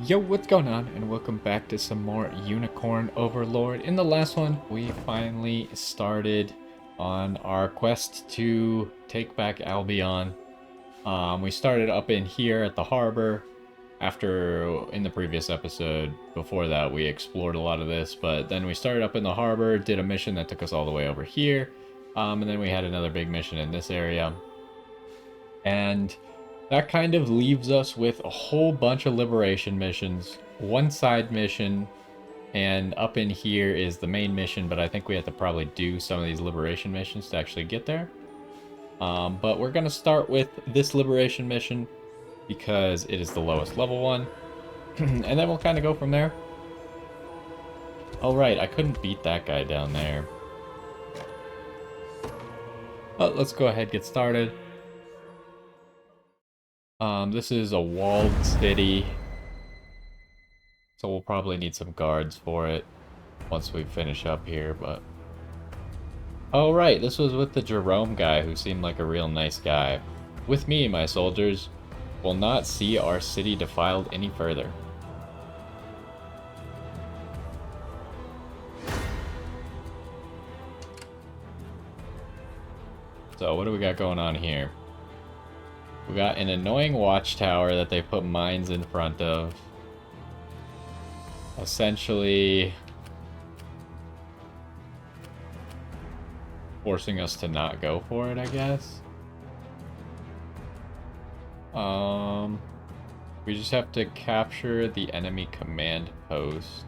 Yo, what's going on? And welcome back to some more Unicorn Overlord. In the last one, we finally started on our quest to take back Albion. We started up in here at the harbor. After, in the previous episode, before that, we explored a lot of this. But then we started up in the harbor, did a mission that took us all the way over here. And then we had another big mission in this area. And that kind of leaves us with a whole bunch of liberation missions, one side mission, and up in here is the main mission, but I think we have to probably do some of these liberation missions to actually get there. But we're going to start with this liberation mission because it is the lowest level one, and then we'll kind of go from there. Alright, I couldn't beat that guy down there. But let's go ahead and get started. This is a walled city, so we'll probably need some guards for it once we finish up here, but... Oh right, this was with the Jerome guy who seemed like a real nice guy. With me, my soldiers, will not see our city defiled any further. So what do we got going on here? We got an annoying watchtower that they put mines in front of. Essentially forcing us to not go for it, I guess. We just have to capture the enemy command post.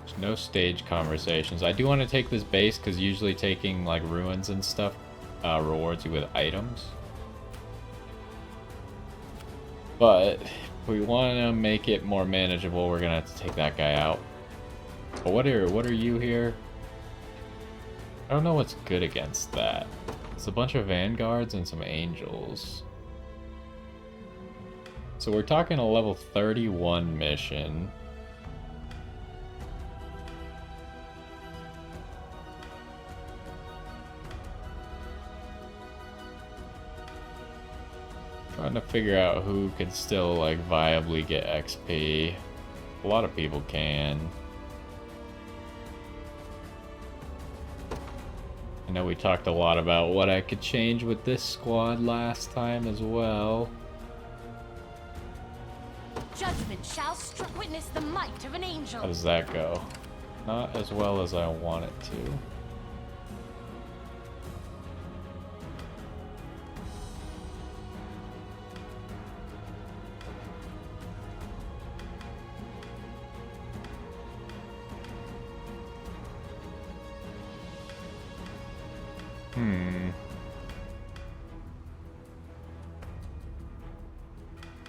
There's no stage conversations. I do want to take this base because usually taking like ruins and stuff rewards you with items. But if we want to make it more manageable, we're gonna have to take that guy out. But what are you here? I don't know what's good against that. It's a bunch of vanguards and some angels. So we're talking a level 31 mission. Trying to figure out who can still like viably get XP. A lot of people can. I know we talked a lot about what I could change with this squad last time as well. Judgment shall witness the might of an angel. How does that go? Not as well as I want it to.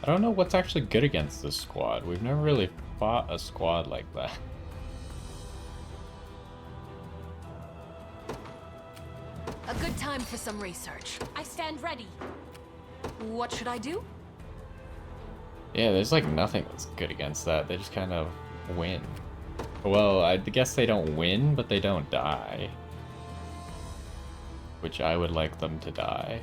I don't know what's actually good against this squad. We've never really fought a squad like that. A good time for some research. I stand ready. What should I do? Yeah, there's like nothing that's good against that. They just kind of win. Well, I guess they don't win, but they don't die. Which I would like them to die.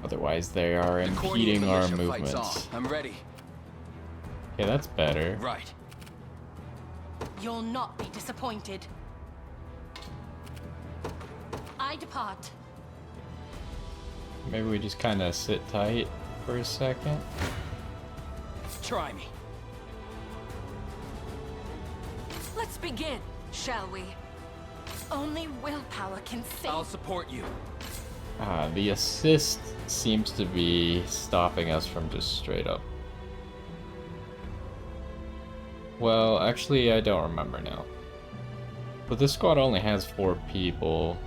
Otherwise, they are impeding our movements. I'm ready. Okay, that's better. Right. You'll not be disappointed. I depart. Maybe we just kind of sit tight for a second. Try me. Let's begin, shall we? Only willpower can save. I'll support you. The assist seems to be stopping us from just straight up. Well, actually, I don't remember now. But this squad only has 4 people.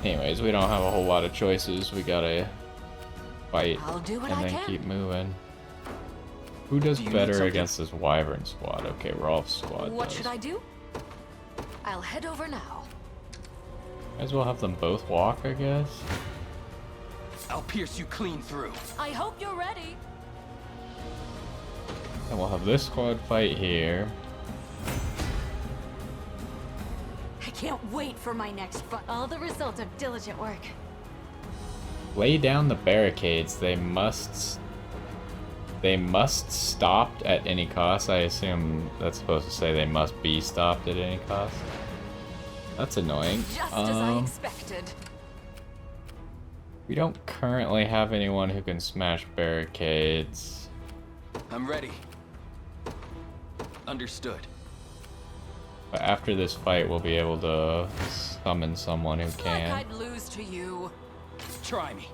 Anyways, we don't have a whole lot of choices. We gotta fight I'll do what and I then can. keep moving. Who does better against this Wyvern squad? Okay, Rolf's squad What does. should I do? I'll head over now. Might as well have them both walk, I guess. I'll pierce you clean through. I hope you're ready. And we'll have this squad fight here. I can't wait for my next fight. All the result of diligent work. Lay down the barricades. They must stopped at any cost. I assume that's supposed to say they must be stopped at any cost. That's annoying. Just as I expected. We don't currently have anyone who can smash barricades. I'm ready. Understood. But after this fight, we'll be able to summon someone who can. Like I'd lose to you. Try me.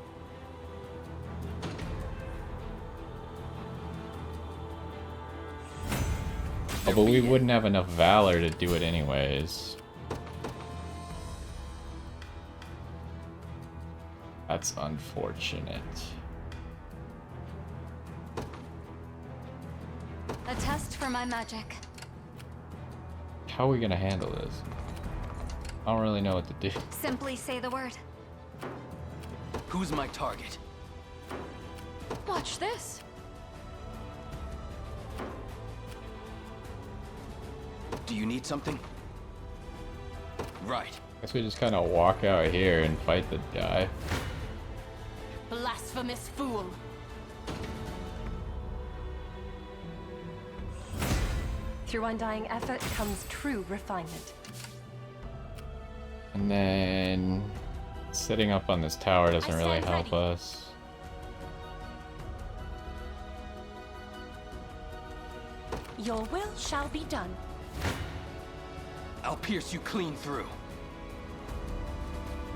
Oh, but we wouldn't have enough valor to do it anyways. That's unfortunate. A test for my magic. How are we gonna handle this? I don't really know what to do. Simply say the word. Who's my target? Watch this. Do you need something? Right. Guess we just kind of walk out here and fight the guy. Blasphemous fool. Through undying effort comes true refinement. And then sitting up on this tower doesn't really help us. Your will shall be done. I'll pierce you clean through.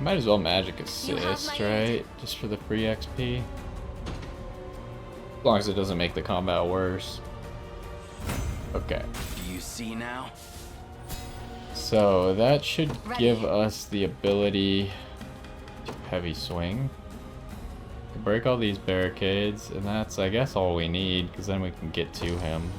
Might as well magic You have assist, my aid. right? Just for the free XP. As long as it doesn't make the combat worse. Okay. Do you see now? So that should Ready. give us the ability to heavy swing. To break all these barricades, and that's, I guess, all we need, because then we can get to him.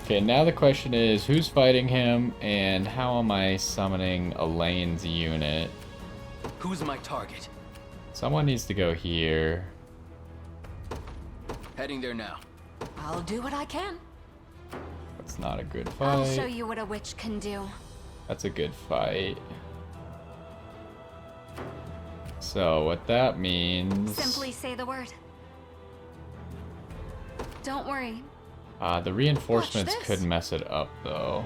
Okay, now the question is, who's fighting him, and how am I summoning Elaine's unit? Who's my target? Someone needs to go here. Heading there now. I'll do what I can. That's not a good I'll show fight. you what a witch can do. That's a good fight. So what that means... Simply say the word. Don't worry. the reinforcements Watch could this. mess it up, though.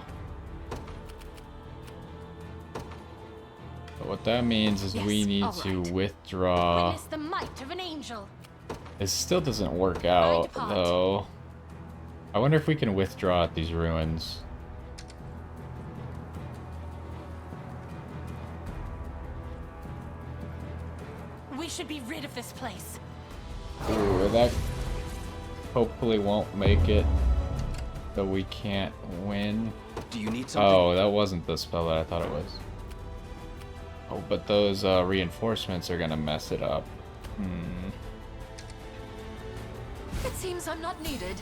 But what that means is we Yes, need all to right. withdraw. Witness the might of an angel. It still doesn't work out, depart. though. I wonder if we can withdraw at these ruins. We should be rid of this place. Ooh, that hopefully won't make it, so we can't win. Do you need something? Oh, that wasn't the spell that I thought it was. Oh, but those reinforcements are gonna mess it up. It seems I'm not needed.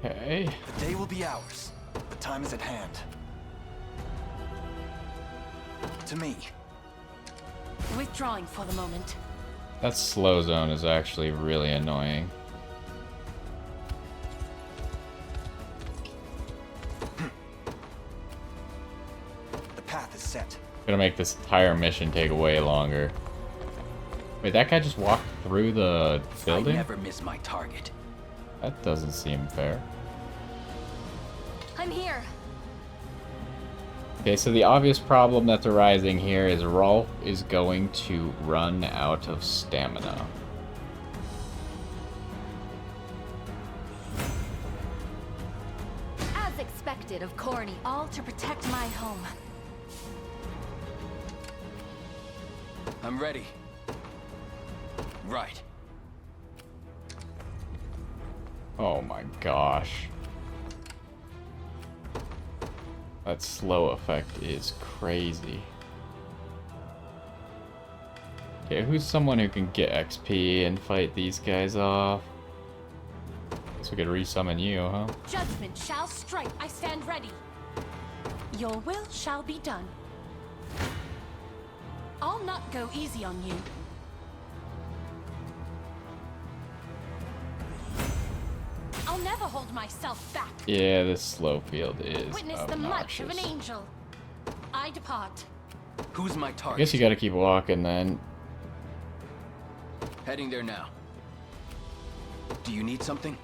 Okay. The day will be ours. The time is at hand. To me. Withdrawing for the moment. That slow zone is actually really annoying. The path is set. Gonna make this entire mission take way longer. Wait, that guy just walked through the I building? never miss my target. That doesn't seem fair. I'm here. Okay, so the obvious problem that's arising here is Rolf is going to run out of stamina. As expected of Corny, all to protect my home. I'm ready. Right. Oh my gosh. That slow effect is crazy. Okay, who's someone who can get XP and fight these guys off? Guess we could resummon you, huh? Judgment shall strike. I stand ready. Your will shall be done. I'll not go easy on you. I'll I'll never hold myself back. Yeah, this slow field is Witness the might of an obnoxious. angel. I depart. Who's my I target? guess you gotta keep walking then. Heading there now. Do you need something?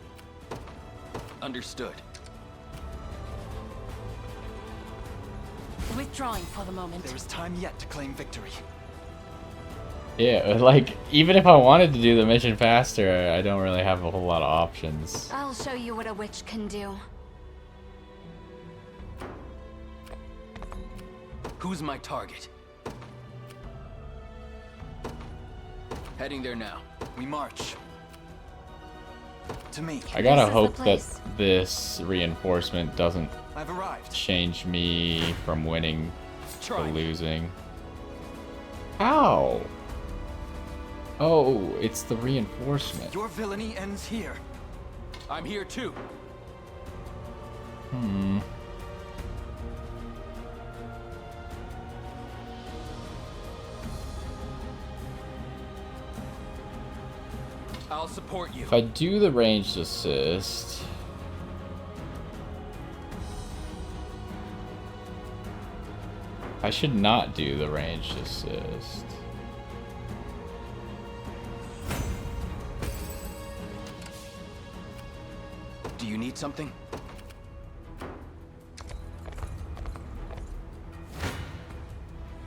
Understood. Withdrawing for the moment. There is time yet to claim victory. Yeah, like, even if I wanted to do the mission faster, I don't really have a whole lot of options. I'll show you what a witch can do. Who's my target? Heading there now. We march. To me. I gotta This is the hope that place. this reinforcement doesn't I've arrived. change me from winning to Try me. losing. How? Oh, it's the reinforcement. Your villainy ends here. I'm here too. Hmm. I'll support you. If I do the ranged assist... I should not do the ranged assist. Do you need something?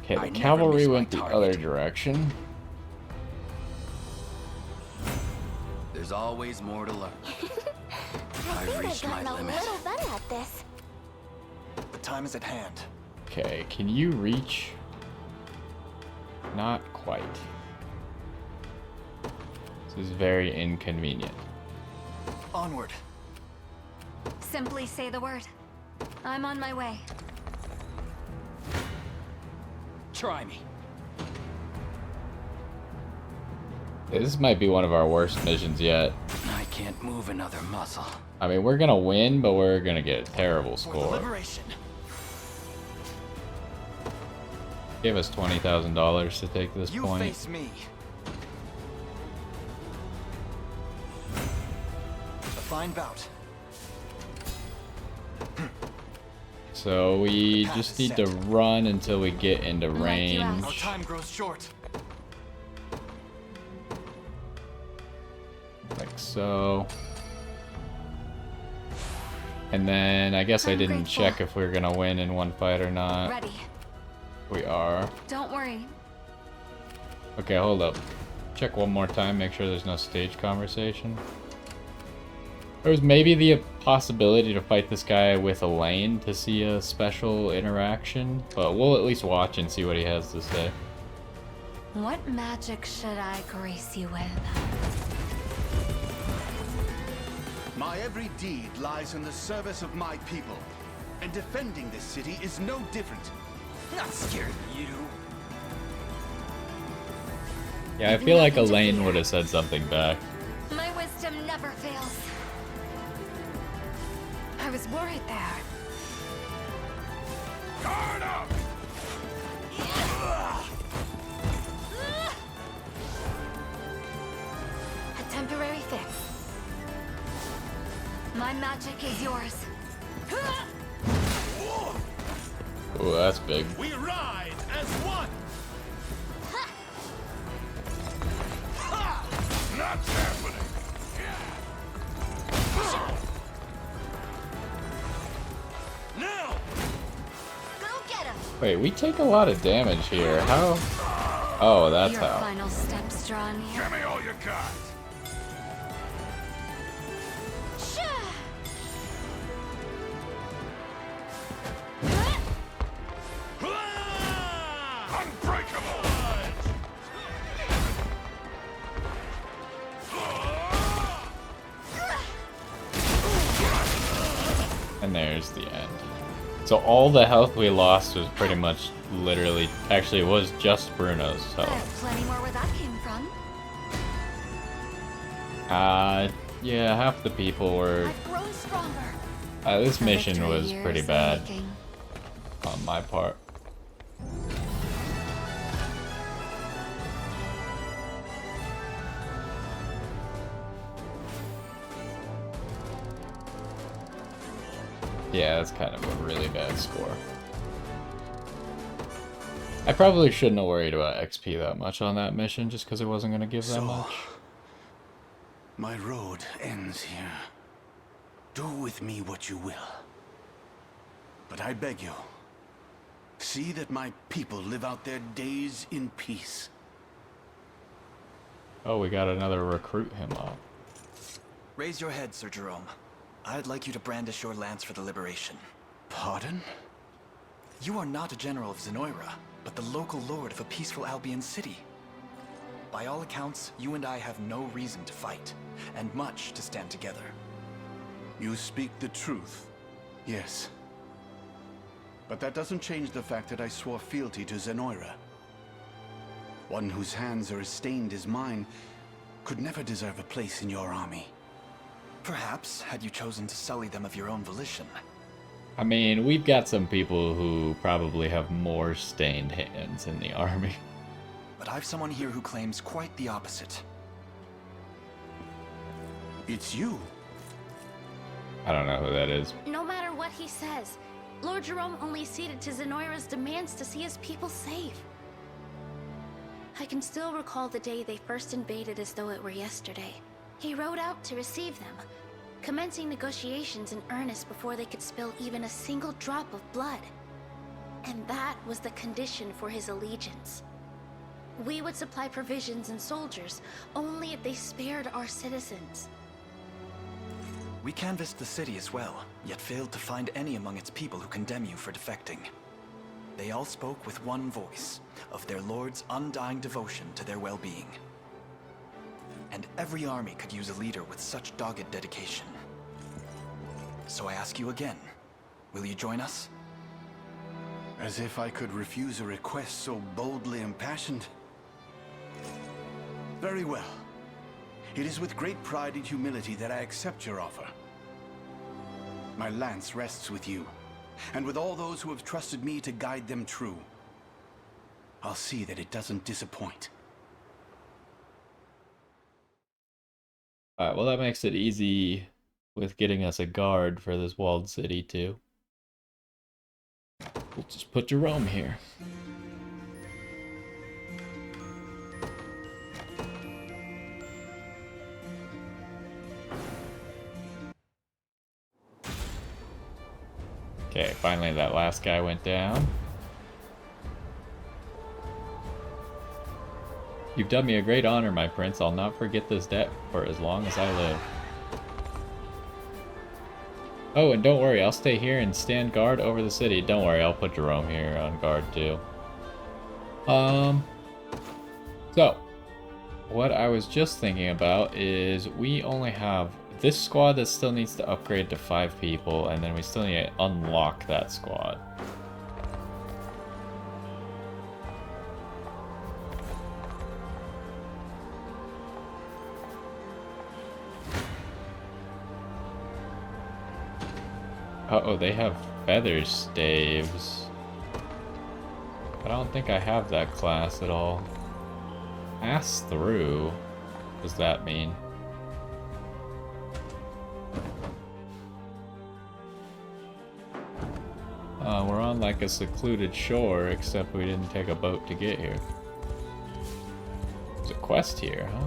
Okay, I the never cavalry miss my went the target. other direction. There's always more to learn. I I've think reached I've my gotten a limit. little better at this. The time is at hand. Okay, can you reach? Not quite. This is very inconvenient. Onward. Simply say the word. I'm on my way. Try me. This might be one of our worst missions yet. I can't move another muscle. I mean, we're gonna win, but we're gonna get a terrible For the score. liberation. Give us $20,000 to take this You point. face me. A fine bout. So we Path just is need set. to run until we get into Like you range. asked. Our time grows short. Like so. And then I guess I I'm didn't grateful. check if we were gonna win in one fight or not. Ready. We are. Don't worry. Okay, hold up. Check one more time, make sure there's no stage conversation. There was maybe the possibility to fight this guy with Elaine to see a special interaction, but we'll at least watch and see what he has to say. What magic should I grace you with? My every deed lies in the service of my people, and defending this city is no different. Not scared of you. Yeah, I feel like Elaine would have said something back. My wisdom never fails. I was worried there. Guard up! A temporary fix. My magic is yours. Ooh, that's big. We ride as one! Not happening! Now! Go get him! Wait, we take a lot of damage here. How? Oh, that's Your how. final steps draw near. me all you got! Unbreakable! And there's the end. So all the health we lost was pretty much literally, actually it was just Bruno's I health. have plenty more where that came from. Yeah, half the people were, I've grown stronger. this A mission victory was years pretty in bad making. on my part. Yeah, that's kind of a really bad score. I probably shouldn't have worried about XP that much on that mission, just because it wasn't going to give that much. My road ends here. Do with me what you will. But I beg you, see that my people live out their days in peace. Oh, we got another recruit him up. Raise your head, Sir Jerome. I'd like you to brandish your lance for the liberation. Pardon? You are not a general of Zenoira, but the local lord of a peaceful Albion city. By all accounts, you and I have no reason to fight, and much to stand together. You speak the truth, yes. But that doesn't change the fact that I swore fealty to Zenoira. One whose hands are as stained as mine could never deserve a place in your army. Perhaps, had you chosen to sully them of your own volition. I mean, we've got some people who probably have more stained hands in the army. But I've someone here who claims quite the opposite. It's you. I don't know who that is. No matter what he says, Lord Jerome only ceded to Zenoira's demands to see his people safe. I can still recall the day they first invaded as though it were yesterday. He rode out to receive them, commencing negotiations in earnest before they could spill even a single drop of blood. And that was the condition for his allegiance. We would supply provisions and soldiers only if they spared our citizens. We canvassed the city as well, yet failed to find any among its people who condemn you for defecting. They all spoke with one voice, of their lord's undying devotion to their well-being. And every army could use a leader with such dogged dedication. So I ask you again, will you join us? As if I could refuse a request so boldly impassioned. Very well. It is with great pride and humility that I accept your offer. My lance rests with you, and with all those who have trusted me to guide them true. I'll see that it doesn't disappoint. Alright, well that makes it easy with getting us a guard for this walled city too. We'll just put Jerome here. Okay, finally that last guy went down. You've done me a great honor, my prince. I'll not forget this debt for as long as I live. Oh, and don't worry, I'll stay here and stand guard over the city. Don't worry, I'll put Jerome here on guard too. So, what I was just thinking about is we only have this squad that still needs to upgrade to 5 people, and then we still need to unlock that squad. Uh-oh, they have feather staves. I don't think I have that class at all. Pass through. What does that mean? We're on like a secluded shore, except we didn't take a boat to get here. There's a quest here, huh?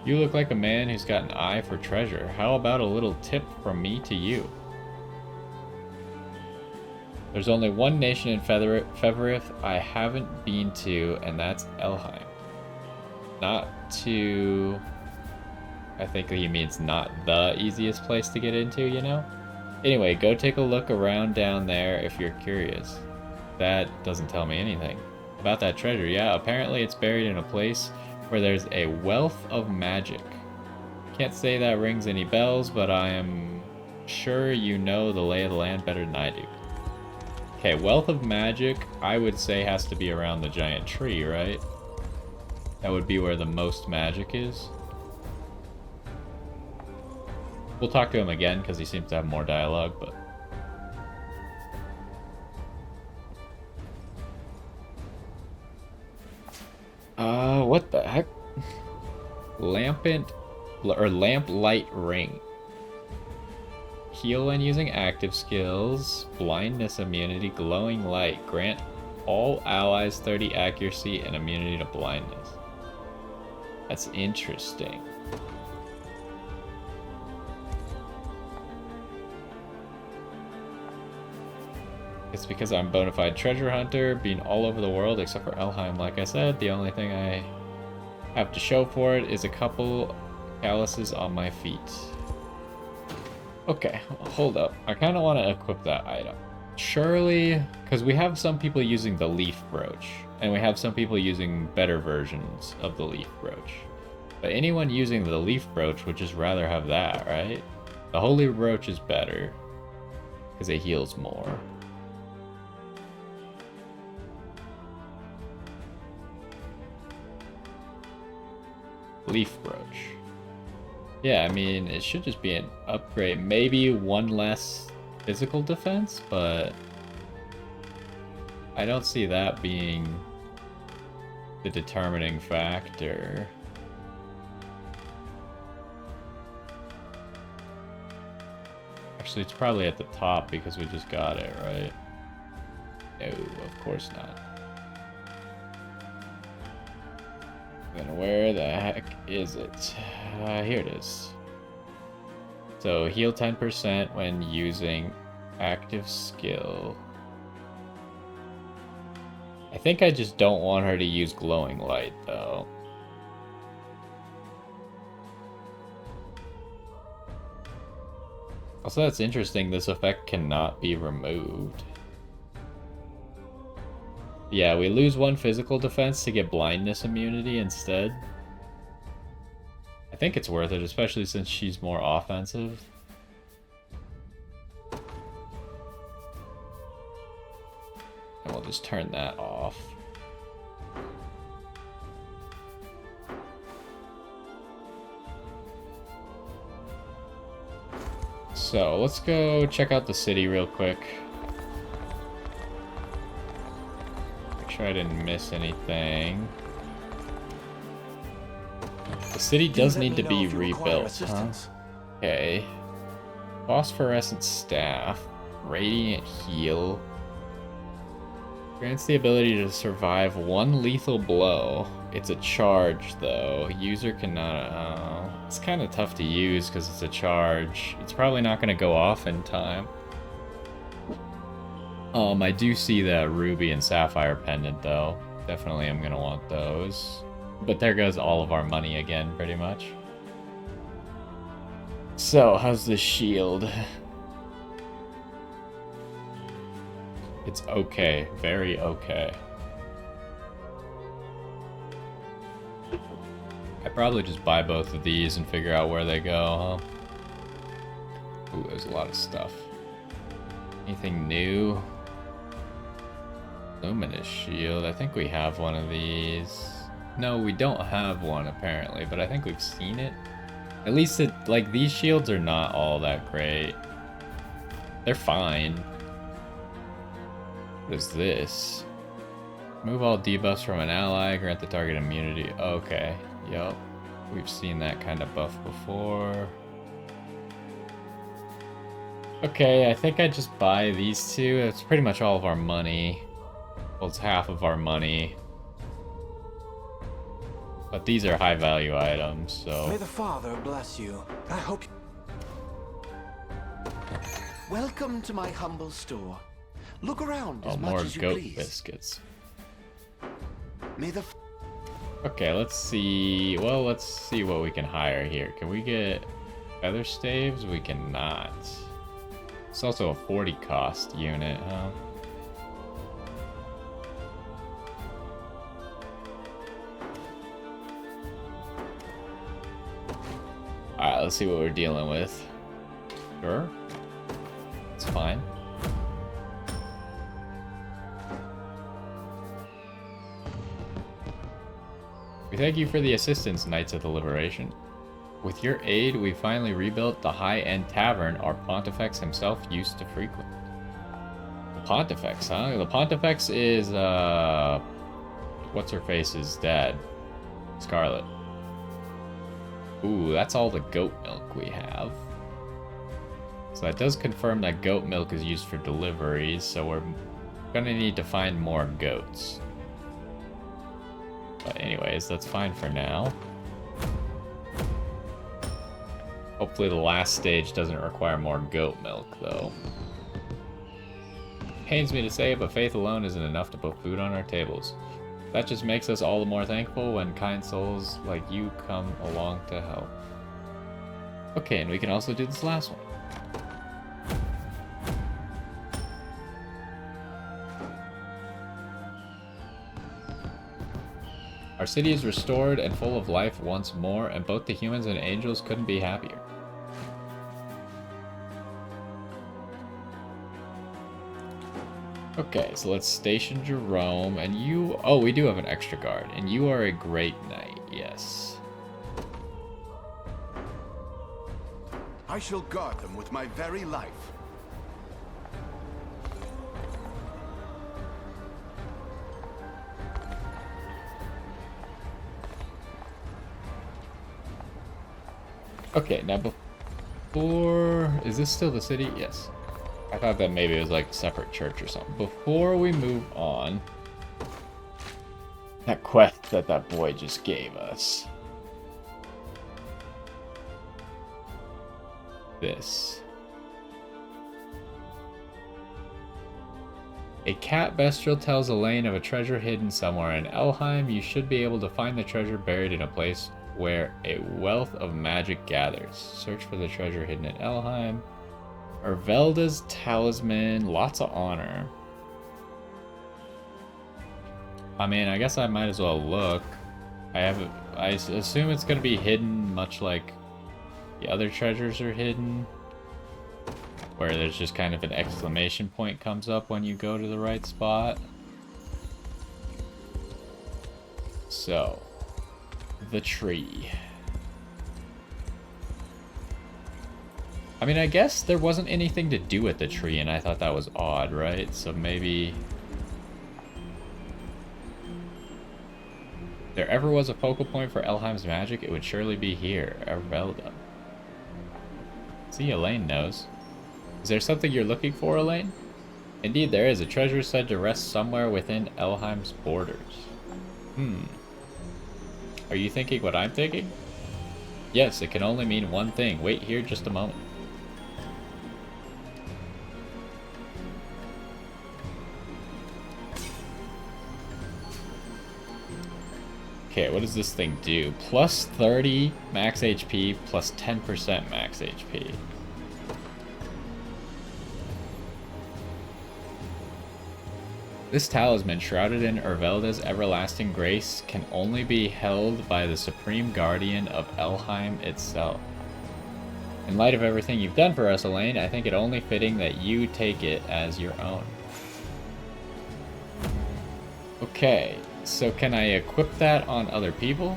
You look like a man who's got an eye for treasure. How about a little tip from me to you? There's only one nation in Feverith I haven't been to, and that's Elheim. Not to... I think he means not the easiest place to get into, you know? Anyway, go take a look around down there if you're curious. That doesn't tell me anything. About that treasure, yeah, apparently it's buried in a place where there's a wealth of magic. Can't say that rings any bells, but I am sure you know the lay of the land better than I do. Okay, wealth of magic, I would say has to be around the giant tree, right? That would be where the most magic is. We'll talk to him again because he seems to have more dialogue, but... what the heck? Lampant or lamp light ring. Heal when using active skills. Blindness immunity. Glowing light. Grant all allies 30 accuracy and immunity to blindness. That's interesting. It's because I'm a bona fide treasure hunter, being all over the world except for Elheim. Like I said, the only thing I have to show for it is a couple calluses on my feet. Okay, hold up. I kind of want to equip that item. Surely, because we have some people using the leaf brooch, and we have some people using better versions of the leaf brooch. But anyone using the leaf brooch would just rather have that, right? The holy brooch is better, because it heals more. Leaf brooch. Yeah, I mean, it should just be an upgrade. Maybe one less physical defense, but I don't see that being the determining factor. Actually, it's probably at the top because we just got it, right? No, of course not. Then where the heck is it? Here it is. So heal 10% when using active skill. I think I just don't want her to use glowing light though. Also, that's interesting. This effect cannot be removed. Yeah, we lose one physical defense to get blindness immunity instead. I think it's worth it, especially since she's more offensive. And we'll just turn that off. So, let's go check out the city real quick. I didn't miss anything. The city does need to be rebuilt, huh? Okay. Phosphorescent staff. Radiant heal. Grants the ability to survive one lethal blow. It's a charge, though. User cannot... it's kind of tough to use because it's a charge. It's probably not going to go off in time. I do see that ruby and sapphire pendant, though. Definitely am going to want those. But there goes all of our money again, pretty much. So, how's the shield? It's okay. Very okay. I'd probably just buy both of these and figure out where they go, huh? Ooh, there's a lot of stuff. Anything new? Luminous shield. I think we have one of these. No, we don't have one apparently, but I think we've seen it. At least it, like, these shields are not all that great. They're fine. What is this? Move all debuffs from an ally, grant the target immunity. Okay, yep. We've seen that kind of buff before. Okay, I think I just buy these two. It's pretty much all of our money. Well, it's half of our money. But these are high value items, so... May the Father bless you. I hope... Welcome to my humble store. Look around as much as you please. More goat biscuits. May the... Okay, let's see... Well, let's see what we can hire here. Can we get feather staves? We cannot. It's also a 40 cost unit, huh? Alright, let's see what we're dealing with. Sure. It's fine. We thank you for the assistance, Knights of the Liberation. With your aid, we finally rebuilt the high-end tavern our Pontifex himself used to frequent. The Pontifex, huh? The Pontifex is, what's-her-face is dead. Scarlet. Ooh, that's all the goat milk we have. So that does confirm that goat milk is used for deliveries, so we're gonna need to find more goats. But anyways, that's fine for now. Hopefully the last stage doesn't require more goat milk, though. Pains me to say, but faith alone isn't enough to put food on our tables. That just makes us all the more thankful when kind souls like you come along to help. Okay, and we can also do this last one. Our city is restored and full of life once more, and both the humans and angels couldn't be happier. Okay, so let's station Jerome, and you... Oh, we do have an extra guard, and you are a great knight, yes. I shall guard them with my very life. Okay, now before... Is this still the city? Yes. I thought that maybe it was like a separate church or something. Before we move on, that quest that boy just gave us. This. A cat bestial tells Elaine of a treasure hidden somewhere in Elheim. You should be able to find the treasure buried in a place where a wealth of magic gathers. Search for the treasure hidden in Elheim. Ervelda's talisman, lots of honor. I mean, I guess I might as well look. I assume it's gonna be hidden much like the other treasures are hidden, where there's just kind of an exclamation point comes up when you go to the right spot. So, the tree. I mean, I guess there wasn't anything to do with the tree, and I thought that was odd, right? So maybe... If there ever was a focal point for Elheim's magic, it would surely be here, Ervelda. See, Elaine knows. Is there something you're looking for, Elaine? Indeed, there is. A treasure said to rest somewhere within Elheim's borders. Are you thinking what I'm thinking? Yes, it can only mean one thing. Wait here just a moment. Okay, what does this thing do? Plus 30 max HP, plus 10% max HP. This talisman, shrouded in Ervelda's everlasting grace, can only be held by the supreme guardian of Elheim itself. In light of everything you've done for us, Elaine, I think it only fitting that you take it as your own. Okay, so can I equip that on other people?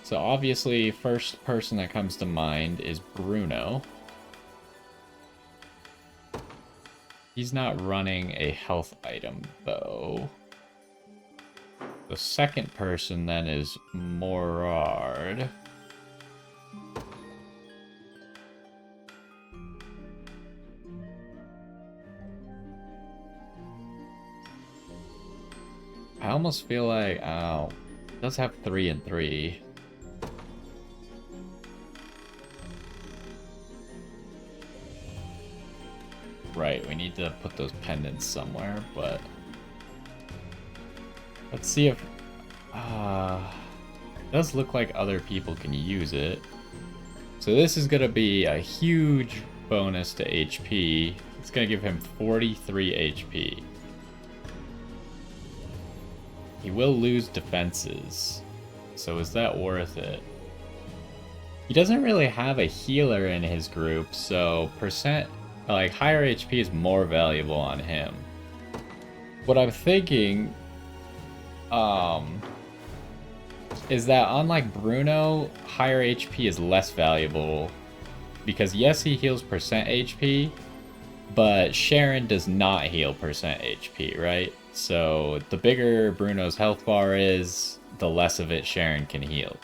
So obviously, first person that comes to mind is Bruno. He's not running a health item, though. The second person then is Morard. I almost feel like, oh, it does have 3 and 3. Right, we need to put those pendants somewhere, but let's see if it does look like other people can use it. So this is gonna be a huge bonus to HP. It's gonna give him 43 HP. He will lose defenses. So is that worth it? He doesn't really have a healer in his group, so like higher HP is more valuable on him. What I'm thinking is that unlike Bruno, higher HP is less valuable because yes, he heals percent HP, but Sharon does not heal percent HP, right? So the bigger Bruno's health bar is, the less of it Sharon can heal.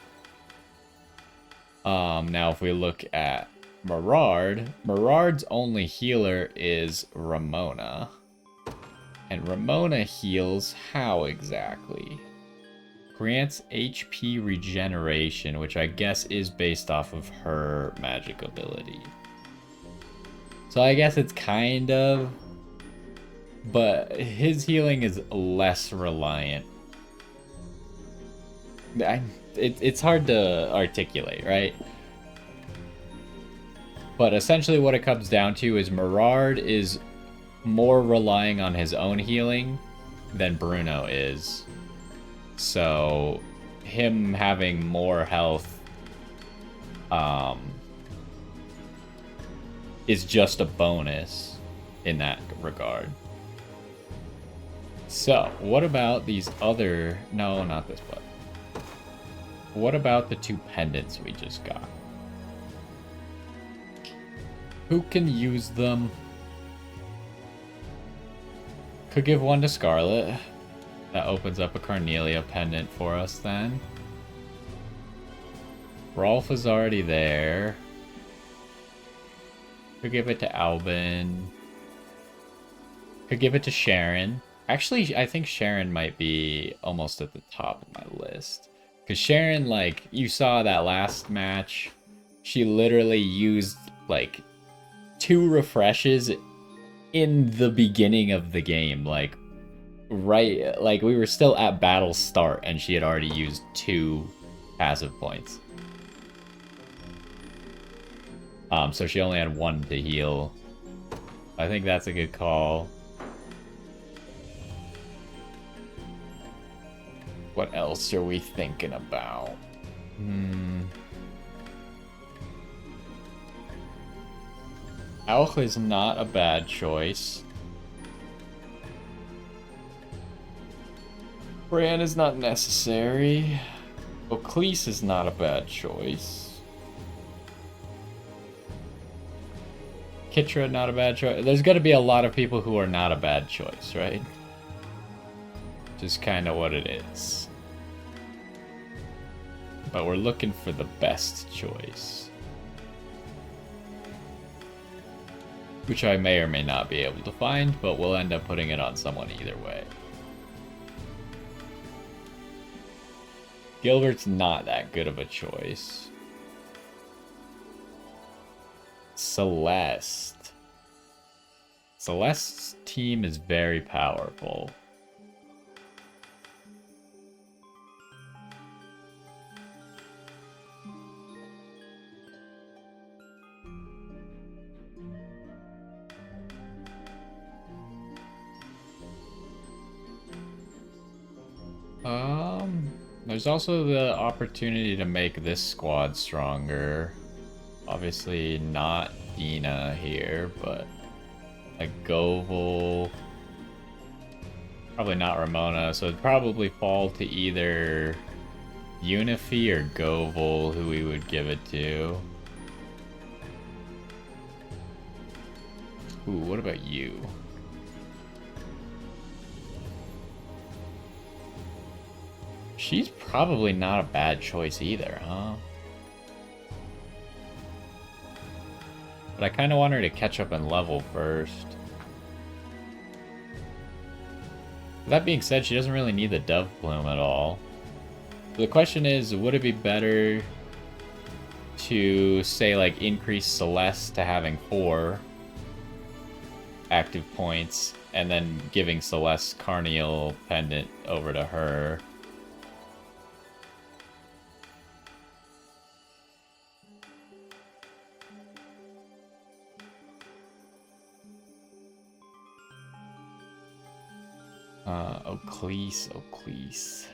Now if we look at Merard's only healer is Ramona. And Ramona heals how exactly? Grants HP regeneration, which I guess is based off of her magic ability. So I guess it's kind of... But his healing is less reliant. It's hard to articulate, right? But essentially what it comes down to is Merard is more relying on his own healing than Bruno is. So him having more health is just a bonus in that regard. So, what about these other... No, not this one. What about the 2 pendants we just got? Who can use them? Could give one to Scarlet. That opens up a Carnelia pendant for us then. Rolf is already there. Could give it to Albin. Could give it to Sharon. Actually, I think Sharon might be almost at the top of my list. Because Sharon, like, you saw that last match, she literally used, like, 2 refreshes in the beginning of the game. Like, right, like, we were still at battle start, and she had already used 2 passive points. So she only had 1 to heal. I think that's a good call. What else are we thinking about? Alch is not a bad choice. Bran is not necessary. Oclese is not a bad choice. Kitra, not a bad choice. There's got to be a lot of people who are not a bad choice, right? Just kind of what it is. But we're looking for the best choice. Which I may or may not be able to find, but we'll end up putting it on someone either way. Gilbert's not that good of a choice. Celeste. Celeste's team is very powerful. There's also the opportunity to make this squad stronger. Obviously not Dina here, but a Goval. Probably not Ramona, so it'd probably fall to either Unifi or Goval who we would give it to. Ooh, what about you? She's probably not a bad choice either, huh? But I kind of want her to catch up in level first. That being said, she doesn't really need the Dove Plume at all. The question is, would it be better to, say, like, increase Celeste to having 4 active points, and then giving Celeste's Carnial Pendant over to her? Oclese.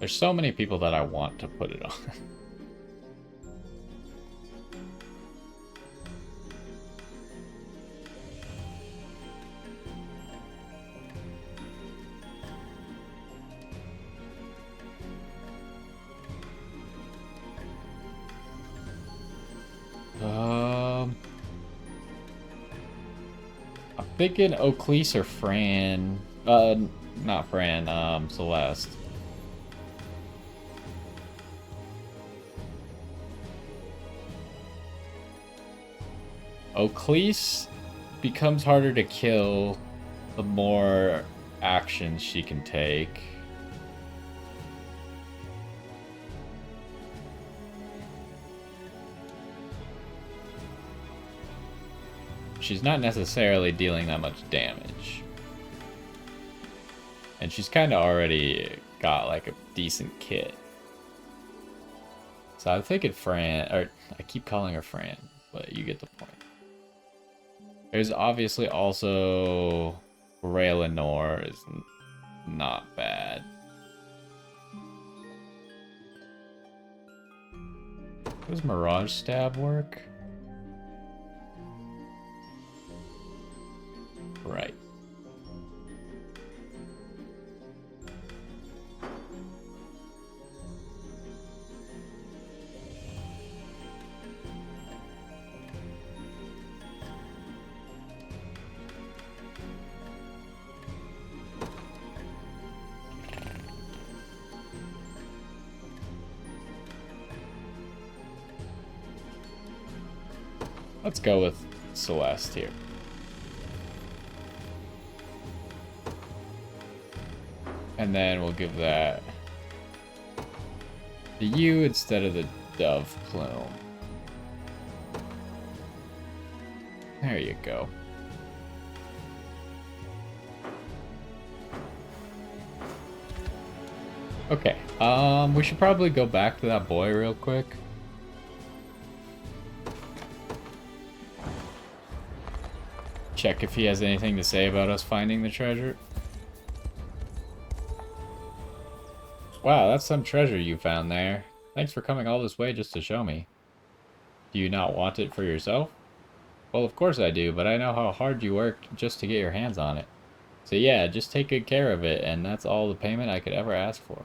There's so many people that I want to put it on. Thinking Oaklease or Fran. Not Fran, Celeste. Oaklease becomes harder to kill the more actions she can take. She's not necessarily dealing that much damage. And she's kind of already got like a decent kit. So I'm thinking Fran, or I keep calling her Fran, but you get the point. There's obviously also Raylanor is not bad. Does Mirage Stab work? Right. Let's go with Celeste here. And then we'll give that to you instead of the dove plume. There you go. Okay, we should probably go back to that boy real quick. Check if he has anything to say about us finding the treasure. Wow, that's some treasure you found there. Thanks for coming all this way just to show me. Do you not want it for yourself? Well, of course I do, but I know how hard you worked just to get your hands on it. So yeah, just take good care of it, and that's all the payment I could ever ask for.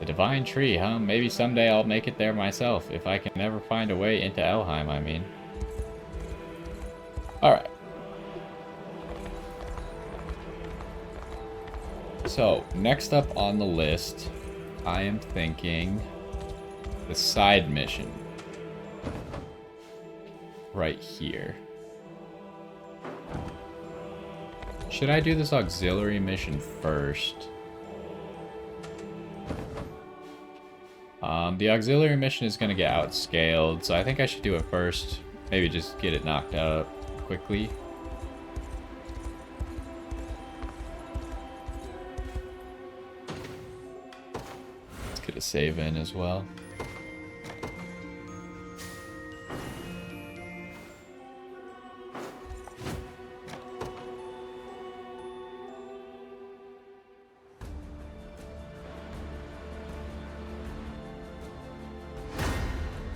The Divine Tree, huh? Maybe someday I'll make it there myself, if I can ever find a way into Elheim, I mean. Alright. So, next up on the list, I am thinking the side mission. Right here. Should I do this auxiliary mission first? The auxiliary mission is going to get outscaled, so I think I should do it first. Maybe just get it knocked out quickly. Let's get a save in as well.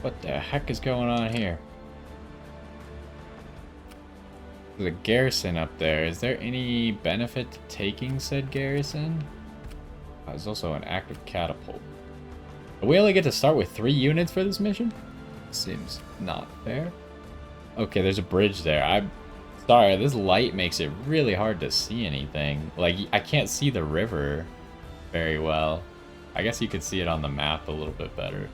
What the heck is going on here? There's a garrison up there. Is there any benefit to taking said garrison? Oh, there's also an active catapult. We only get to start with 3 units for this mission? Seems not fair. Okay, there's a bridge there. I'm sorry, this light makes it really hard to see anything. Like, I can't see the river very well. I guess you could see it on the map a little bit better.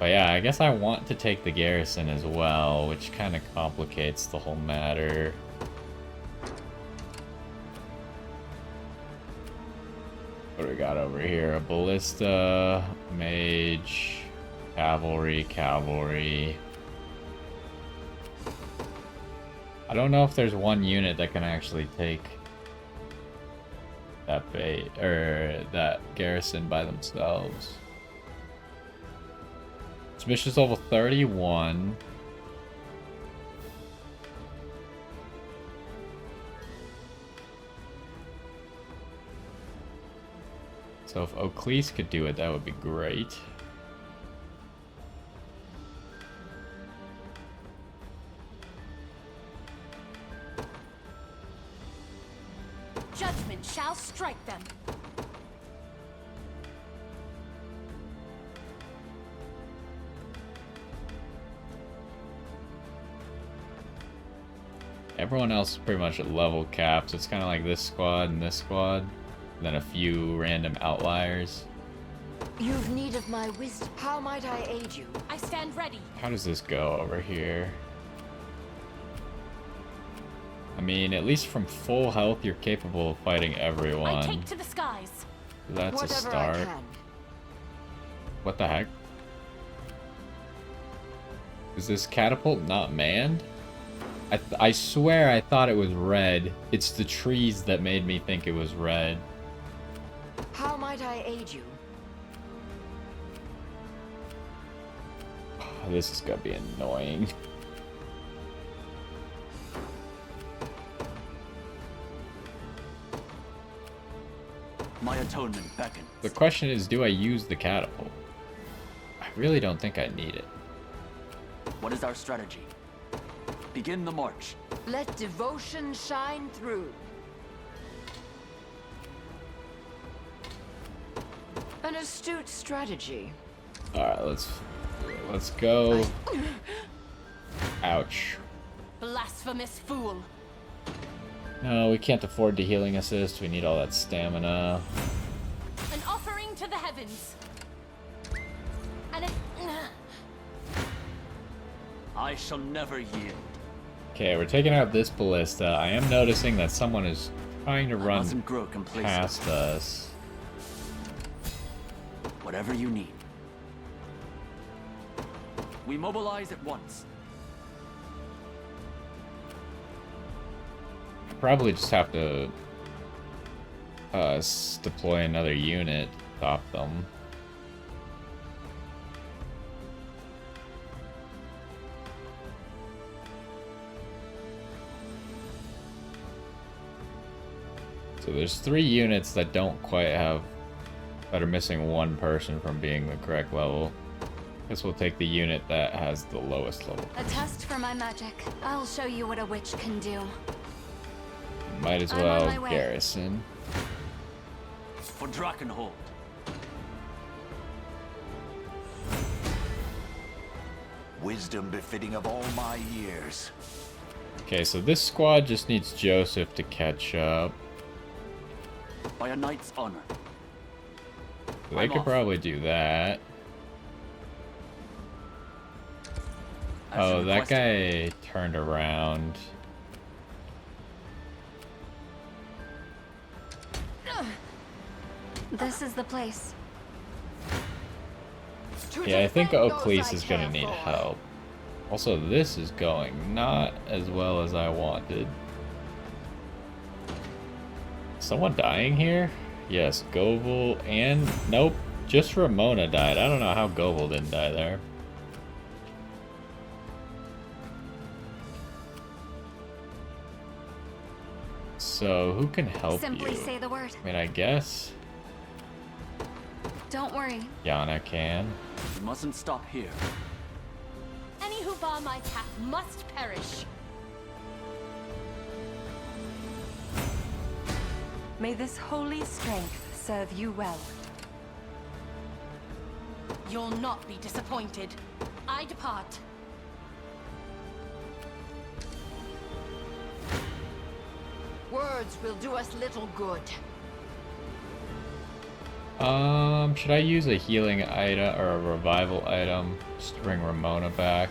But yeah, I guess I want to take the garrison as well, which kind of complicates the whole matter. What do we got over here? A ballista, mage, cavalry, cavalry. I don't know if there's one unit that can actually take that bait or that garrison by themselves. Mission's level 31. So if Oaklease could do it, that would be great. Judgment shall strike them. Everyone else is pretty much at level cap, so it's kind of like this squad and this squad, and then a few random outliers. You've need of my wisdom. How might I aid you? I stand ready. How does this go over here? I mean, at least from full health, you're capable of fighting everyone. I take to the skies. That's Whatever a start. I can. What the heck? Is this catapult not manned? I swear I thought it was red. It's the trees that made me think it was red. How might I aid you? Oh, this is gonna be annoying. My atonement beckons. The question is, do I use the catapult? I really don't think I need it. What is our strategy? Begin the march. Let devotion shine through. An astute strategy. Alright, let's go. Ouch. Blasphemous fool. No, we can't afford the healing assist. We need all that stamina. An offering to the heavens. And I shall never yield. Okay, we're taking out this ballista. I am noticing that someone is trying to I run mustn't grow complacent. past us. Whatever you need. We mobilize at once. Probably just have to deploy another unit to stop them. So there's 3 units that don't quite have, that are missing 1 person from being the correct level. Guess we'll take the unit that has the lowest level. A test for my magic. I'll show you what a witch can do. Might as I'm on well my way. garrison. For Drakenhold. Wisdom befitting of all my years. Okay, so this squad just needs Joseph to catch up. By a knight's honor. They I'm could off. probably do that. As Oh, you that requested. guy turned around. This is the place. Yeah, I think defend those Oaklease I is gonna care need for. help. Also, this is going not as well as I wanted. Someone dying here? Yes, Govel and... Nope, just Ramona died. I don't know how Govel didn't die there. So, who can help Simply you? say the word. I mean, I guess Don't worry. Yana can. We mustn't stop here. any who bar my path must perish. May this holy strength serve you well. You'll not be disappointed. I depart. Words will do us little good. Should I use a healing item or a revival item just to bring Ramona back?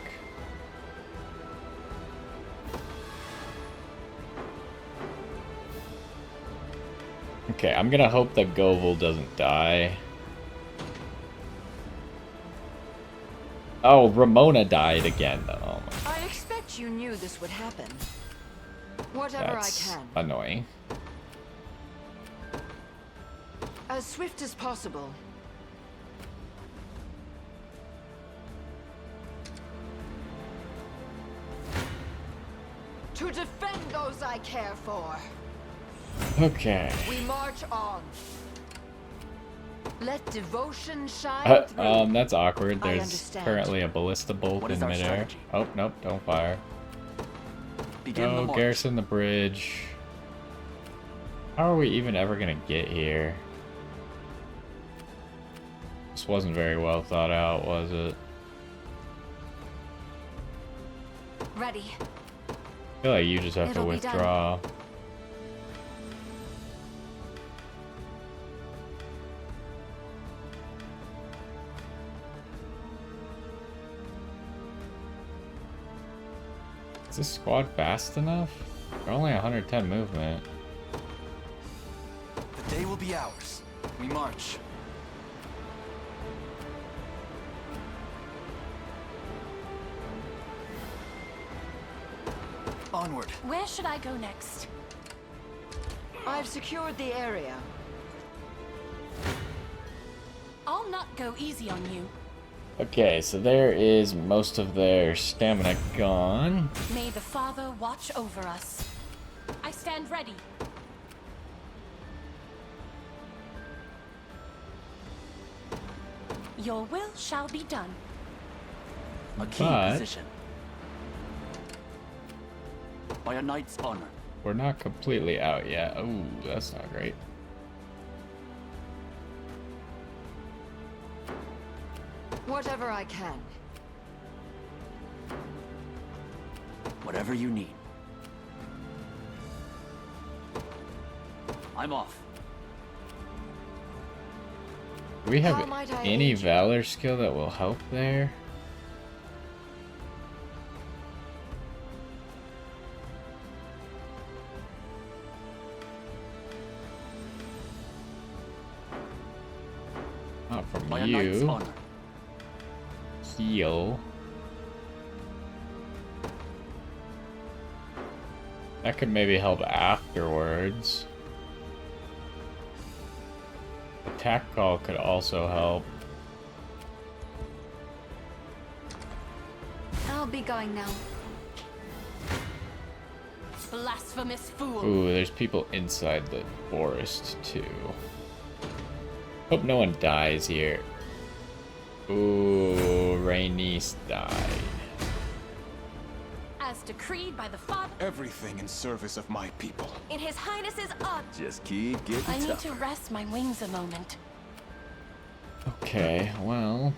Okay, I'm gonna hope that Govel doesn't die. Oh, Ramona died again though. Oh my, I expect you knew this would happen. Whatever that's I can. annoying. As swift as possible. To defend those I care for. Okay. We march on. Let devotion shine through. That's awkward. I There's understand. currently a ballista bolt What is in our midair. strategy? Oh, nope, don't fire. Begin the Oh, march. garrison the bridge. How are we even ever gonna get here? This wasn't very well thought out, was it? Ready. feel like you just have to It'll be done. withdraw. Is this squad fast enough? They're only 110 movement. The day will be ours. We march. Onward. Where should I go next? I've secured the area. I'll not go easy on you. Okay, so there is most of their stamina gone. May the Father watch over us. I stand ready. Your will shall be done. A key But- position. By a knight's honor. We're not completely out yet. Ooh, that's not great. Whatever I can. Whatever you need. I'm off. Do we have How might I any aid you? valor skill that will help there? Not from By a knight's you. honor. Heal. That could maybe help afterwards. Attack call could also help. I'll be going now. Blasphemous fool. Ooh, there's people inside the forest too. Hope no one dies here. Ooh, Rhaenys died. As decreed by the Father, Everything in service of my people. in His Highness's honor. Just keep getting I need tougher. to rest my wings a moment. Okay, well.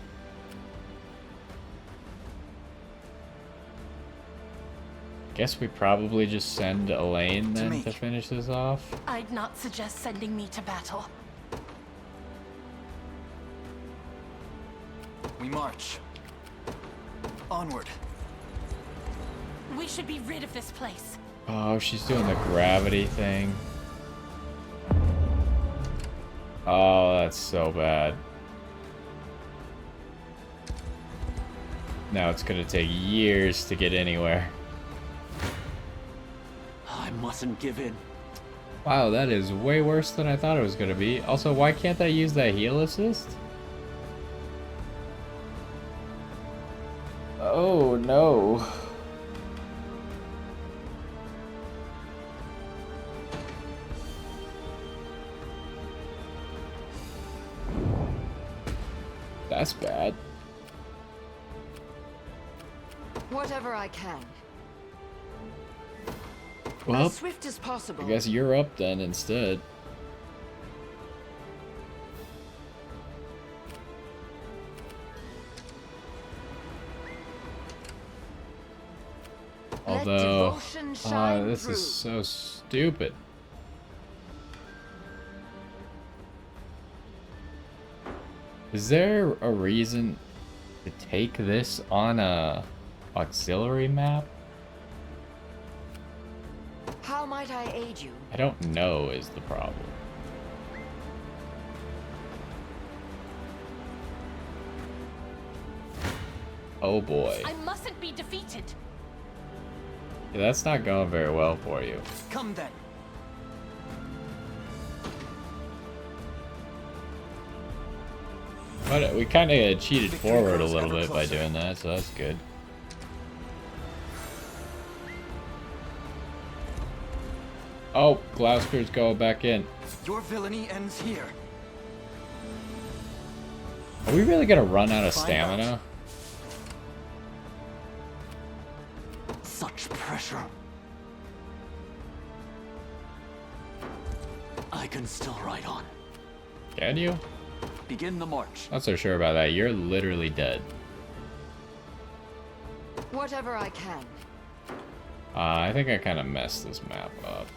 Guess we probably just send Elaine then me. to finish this off. I'd not suggest sending me to battle. We march. Onward. We should be rid of this place. Oh, she's doing the gravity thing. Oh, that's so bad. Now it's gonna take years to get anywhere. I mustn't give in. Wow, that is way worse than I thought it was gonna be. Also, why can't I use that heal assist? Oh no. That's bad. Whatever I can. Well, As swift as possible. I guess you're up then instead. Let Although, devotion shine this through. is so stupid. Is there a reason to take this on a auxiliary map? How might I aid you? I don't know is the problem. Oh boy. I mustn't be defeated. Yeah, that's not going very well for you. Come then. But we kind of cheated Victory forward a grows little ever bit by closer. doing that, so that's good. Oh, Gloucester's going back in. Your villainy ends here. Are we really gonna run out of Find stamina? Such pressure. I can still ride on. Can you? Begin the march. Not so sure about that. You're literally dead. Whatever I can. I think I kind of messed this map up.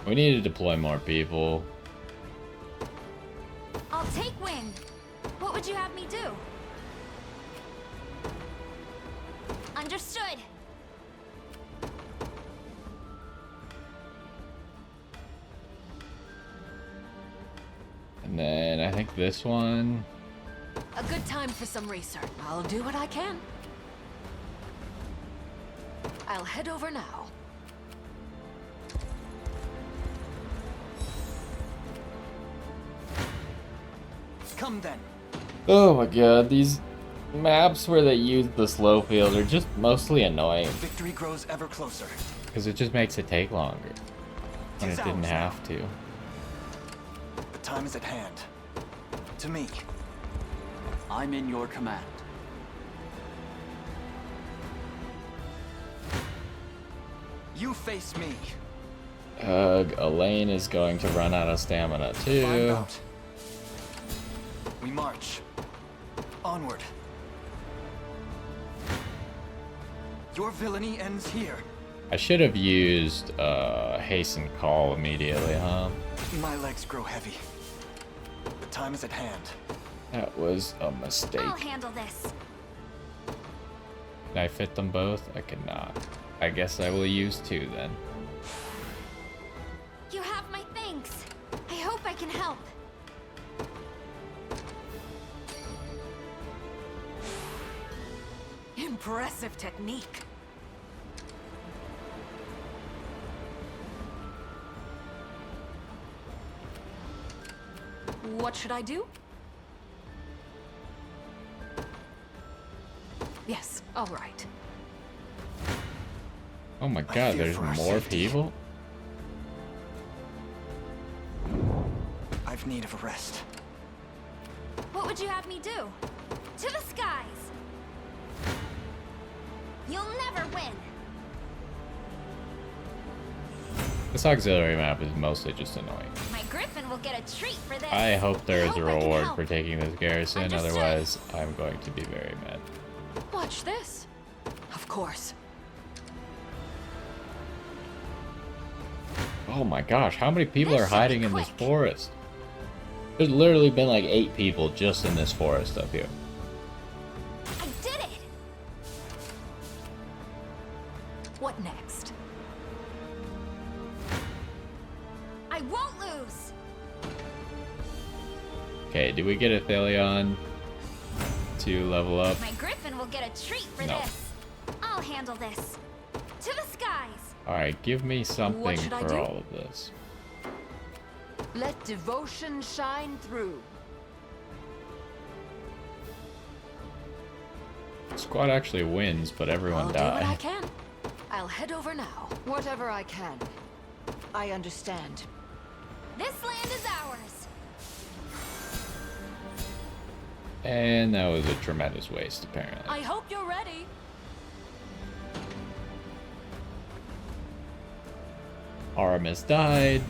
We need to deploy more people. I'll take wing. What would you have me do? Understood. And then I think this one. A good time for some research. I'll do what I can. I'll head over now. Come then. Oh my god, these maps where they use the slow field are just mostly annoying. Victory grows ever closer. Because it just makes it take longer. When it 'Tis didn't ours have to. The time is at hand. To me. I'm in your command. You face me. Elaine is going to run out of stamina Find too. out. We march. Onward. Your villainy ends here. I should have used hasten call immediately, huh? My legs grow heavy. The time is at hand. That was a mistake. I'll handle this. Can I fit them both? I cannot. I guess I will use two then. You have my thanks. I hope I can help. Impressive technique. What should I do? Yes, all right. Oh my god, fear there's for our more safety. people? I've need of a rest. What would you have me do? To the skies! You'll never win! This auxiliary map is mostly just annoying. My griffin will get a treat for this. I hope there is I a hope I can reward help. for taking this garrison, Understood. otherwise I'm going to be very mad. Watch this. Of course. Oh my gosh, how many people This are should be hiding in this quick. forest? There's literally been like 8 people just in this forest up here. I did it! What next? I won't lose! Okay, do we get Athelion to level up? My griffin will get a treat for No. this. I'll handle this. To the skies! Alright, give me something should I for do? all of this. Let devotion shine through. Squad actually wins, but everyone I'll do what I died. can. I'll head over now. Whatever I can. I understand. This land is ours! And that was a tremendous waste, apparently. I hope you're ready. Aramis died.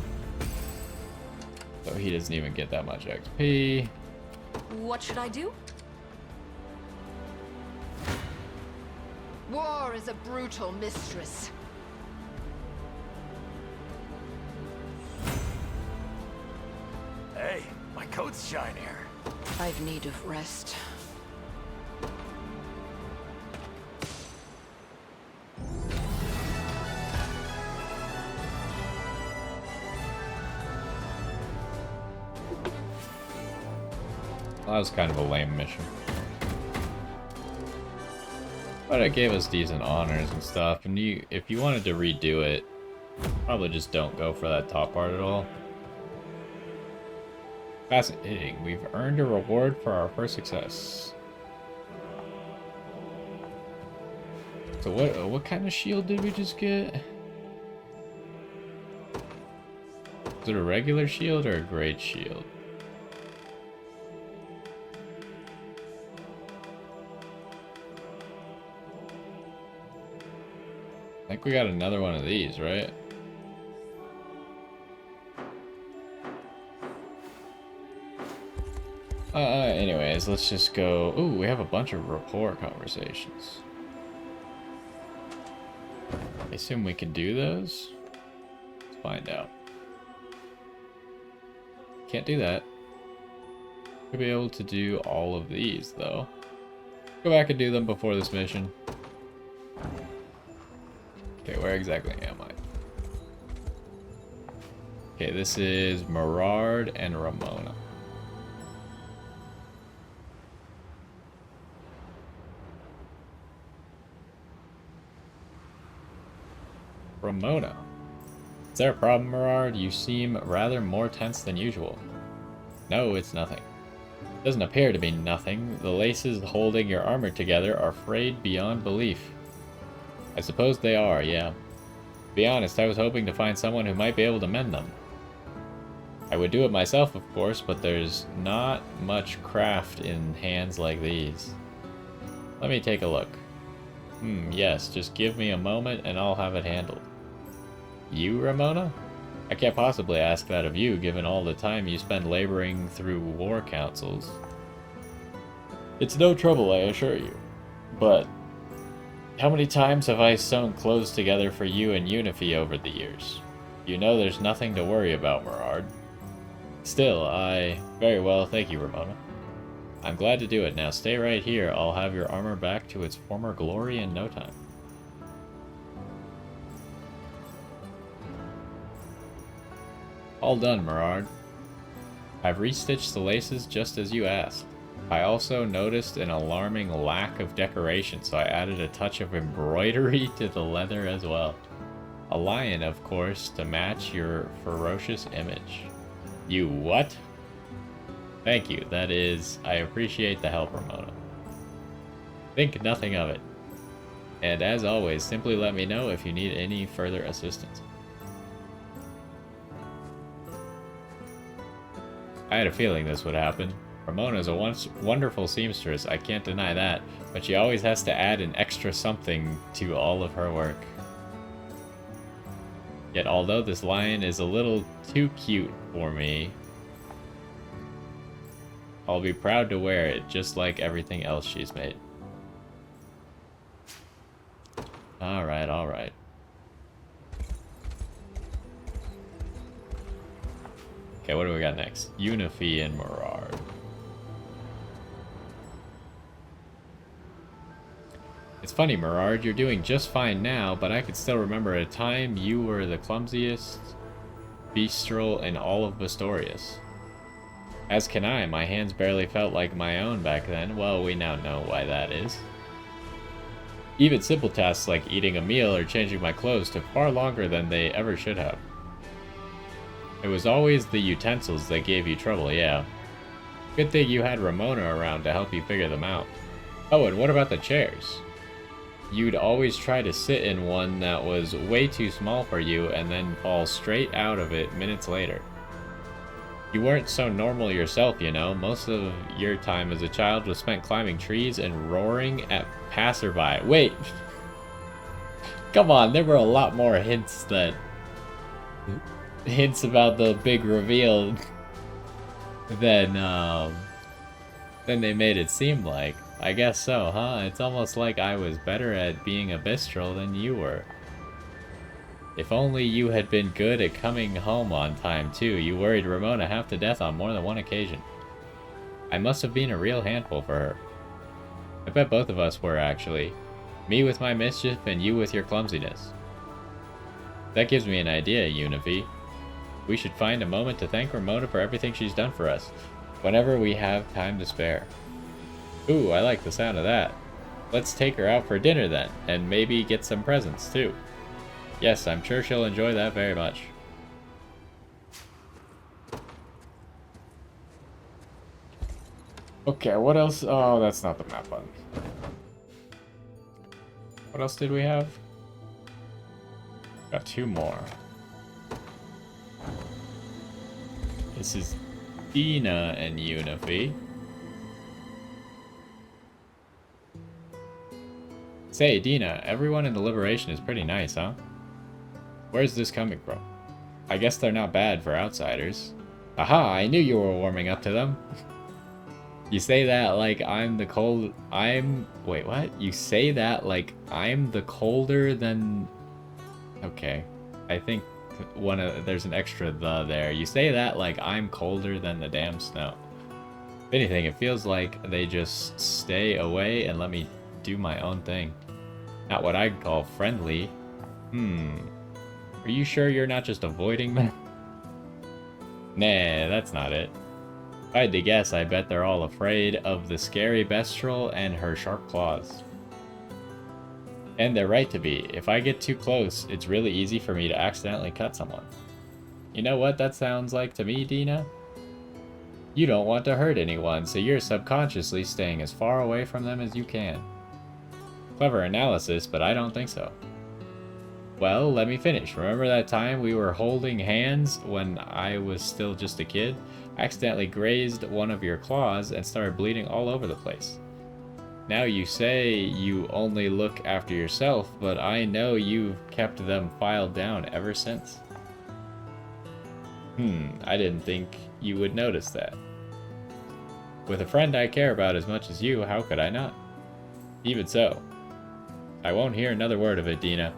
So he doesn't even get that much XP. What should I do? War is a brutal mistress. Hey, my coat's shinier. I've need of rest. That was kind of a lame mission. But it gave us decent honors and stuff, and if you wanted to redo it, probably just don't go for that top part at all. Fascinating. We've earned a reward for our first success. So what kind of shield did we just get? Is it a regular shield or a great shield? I think we got another one of these, right? Anyways, let's just go. Ooh, we have a bunch of rapport conversations. I assume we can do those? Let's find out. Can't do that. We'll be able to do all of these, though. Go back and do them before this mission. Okay, where exactly am I? Okay, this is Merard and Ramona. Ramona. Is there a problem, Merard? You seem rather more tense than usual. No, it's nothing. It doesn't appear to be nothing. The laces holding your armor together are frayed beyond belief. I suppose they are, yeah. To be honest, I was hoping to find someone who might be able to mend them. I would do it myself, of course, but there's not much craft in hands like these. Let me take a look. Yes, just give me a moment and I'll have it handled. You, Ramona? I can't possibly ask that of you, given all the time you spend laboring through war councils. It's no trouble, I assure you. But how many times have I sewn clothes together for you and Unifi over the years? You know there's nothing to worry about, Merard. Still, very well, thank you, Ramona. I'm glad to do it. Now stay right here. I'll have your armor back to its former glory in no time. All done, Merard. I've restitched the laces just as you asked. I also noticed an alarming lack of decoration, so I added a touch of embroidery to the leather as well. A lion, of course, to match your ferocious image. You what? Thank you, that is, I appreciate the help, Ramona. Think nothing of it. And as always, simply let me know if you need any further assistance. I had a feeling this would happen. Ramona's a wonderful seamstress, I can't deny that, but she always has to add an extra something to all of her work. Yet although this lion is a little too cute for me, I'll be proud to wear it just like everything else she's made. Alright, alright. Okay, what do we got next? Unifi and Merard. It's funny, Merard, you're doing just fine now, but I could still remember a time you were the clumsiest beastrel in all of Bastorius. As can I, my hands barely felt like my own back then. Well, we now know why that is. Even simple tasks like eating a meal or changing my clothes took far longer than they ever should have. It was always the utensils that gave you trouble, yeah. Good thing you had Ramona around to help you figure them out. Oh, and what about the chairs? You'd always try to sit in one that was way too small for you and then fall straight out of it minutes later. You weren't so normal yourself, you know. Most of your time as a child was spent climbing trees and roaring at passerby. Wait! Come on, there were a lot more hints about the big reveal than they made it seem like. I guess so, huh? It's almost like I was better at being a Bistral than you were. If only you had been good at coming home on time, too. You worried Ramona half to death on more than one occasion. I must have been a real handful for her. I bet both of us were, actually. Me with my mischief and you with your clumsiness. That gives me an idea, Unifi. We should find a moment to thank Ramona for everything she's done for us, whenever we have time to spare. Ooh, I like the sound of that. Let's take her out for dinner then, and maybe get some presents too. Yes, I'm sure she'll enjoy that very much. Okay, what else? Oh, that's not the map button. What else did we have? Got two more. This is Dina and Unifi. Say, Dina, everyone in the Liberation is pretty nice, huh? Where's this coming from? I guess they're not bad for outsiders. Aha, I knew you were warming up to them. You say that like I'm the cold... Wait, what? You say that like I'm the colder than Okay. I think there's an extra the there. You say that like I'm colder than the damn snow. If anything, it feels like they just stay away and let me do my own thing. Not what I'd call friendly. Are you sure you're not just avoiding them? Nah, that's not it. If I had to guess, I bet they're all afraid of the scary Bestial and her sharp claws. And they're right to be. If I get too close, it's really easy for me to accidentally cut someone. You know what that sounds like to me, Dina? You don't want to hurt anyone, so you're subconsciously staying as far away from them as you can. Clever analysis, but I don't think so. Well, let me finish. Remember that time we were holding hands when I was still just a kid? I accidentally grazed one of your claws and started bleeding all over the place. Now you say you only look after yourself, but I know you've kept them filed down ever since. I didn't think you would notice that. With a friend I care about as much as you, how could I not? Even so, I won't hear another word of it, Dina.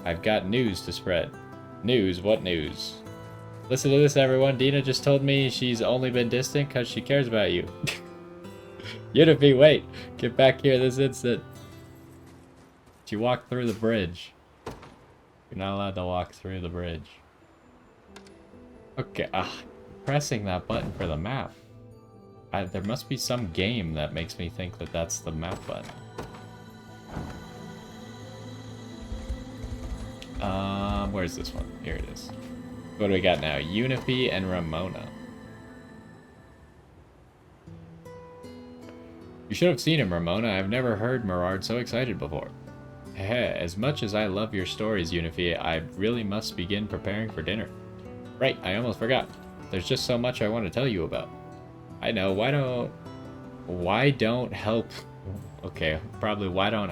I've got news to spread. News? What news? Listen to this, everyone. Dina just told me she's only been distant because she cares about you. Unity, wait. Get back here this instant. She walked through the bridge. You're not allowed to walk through the bridge. Okay, pressing that button for the map. There must be some game that makes me think that that's the map button. Where's this one? Here it is. What do we got now? Unity and Ramona. You should have seen him, Ramona. I've never heard Merard so excited before. Heh, as much as I love your stories, Unity, I really must begin preparing for dinner. Right, I almost forgot. There's just so much I want to tell you about. I know, why don't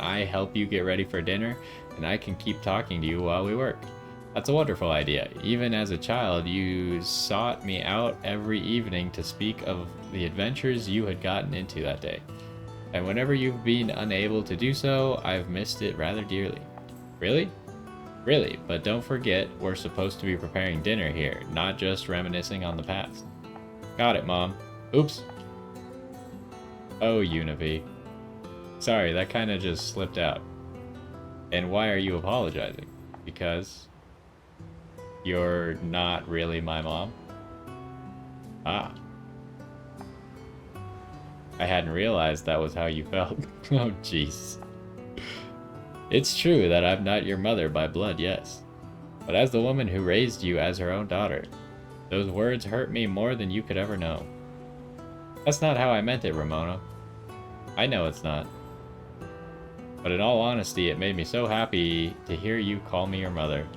I help you get ready for dinner, and I can keep talking to you while we work. That's a wonderful idea. Even as a child, you sought me out every evening to speak of the adventures you had gotten into that day. And whenever you've been unable to do so, I've missed it rather dearly. Really? Really, but don't forget, we're supposed to be preparing dinner here, not just reminiscing on the past. Got it, Mom. Oops. Oh, Unity. Sorry, that kind of just slipped out. And why are you apologizing? Because you're not really my mom? Ah. I hadn't realized that was how you felt. Oh, jeez. It's true that I'm not your mother by blood, yes. But as the woman who raised you as her own daughter, those words hurt me more than you could ever know. That's not how I meant it, Ramona. I know it's not. But in all honesty, it made me so happy to hear you call me your mother,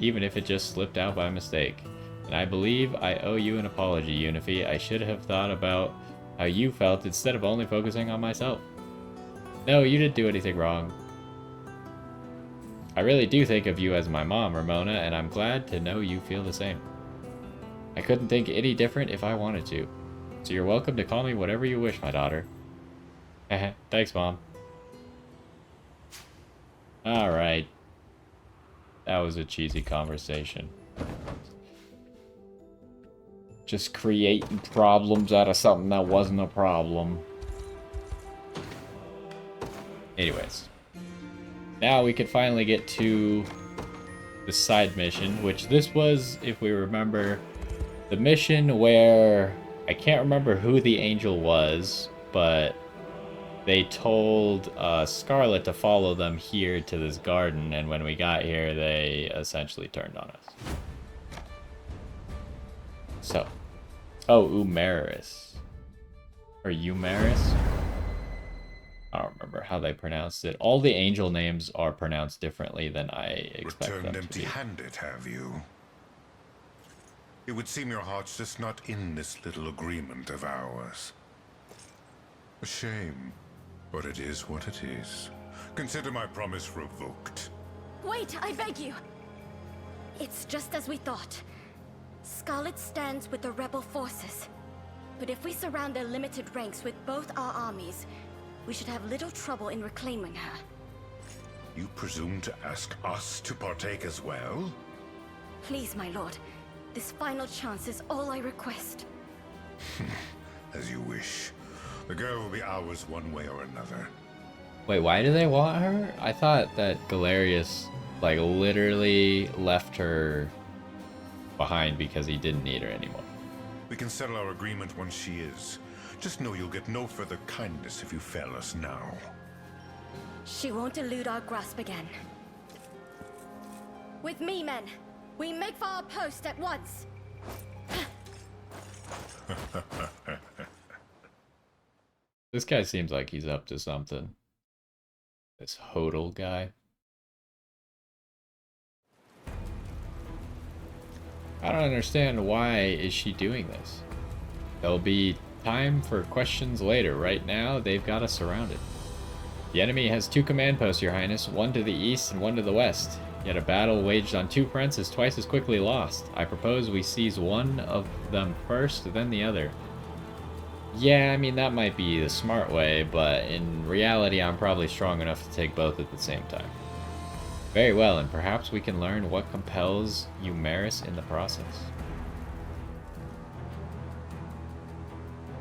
even if it just slipped out by mistake. And I believe I owe you an apology, Unity. I should have thought about how you felt instead of only focusing on myself. No, you didn't do anything wrong. I really do think of you as my mom, Ramona, and I'm glad to know you feel the same. I couldn't think any different if I wanted to. So you're welcome to call me whatever you wish, my daughter. Thanks, Mom. Alright. That was a cheesy conversation. Just creating problems out of something that wasn't a problem. Anyways. Now we could finally get to the side mission, which this was, if we remember, the mission where I can't remember who the angel was, but they told Scarlet to follow them here to this garden, and when we got here, they essentially turned on us. So, oh, Umaris. Or Umaris? I don't remember how they pronounced it. All the angel names are pronounced differently than I expect them to be. Returned empty-handed, have you? It would seem your heart's just not in this little agreement of ours. A shame, but it is what it is. Consider my promise revoked. Wait, I beg you! It's just as we thought. Scarlet stands with the rebel forces. But if we surround their limited ranks with both our armies, we should have little trouble in reclaiming her. You presume to ask us to partake as well? Please, my lord. This final chance is all I request. As you wish. The girl will be ours one way or another. Wait, why do they want her? I thought that Galerius, like, literally left her behind because he didn't need her anymore. We can settle our agreement once she is. Just know you'll get no further kindness if you fail us now. She won't elude our grasp again. With me, men. We make for our post at once. This guy seems like he's up to something. This Hodel guy. I don't understand, why is she doing this? There'll be time for questions later. Right now, they've got us surrounded. The enemy has 2 command posts, Your Highness, one to the east and one to the west. Yet a battle waged on 2 fronts is twice as quickly lost. I propose we seize one of them first, then the other. Yeah, I mean, that might be the smart way, but in reality, I'm probably strong enough to take both at the same time. Very well, and perhaps we can learn what compels Eumeris in the process.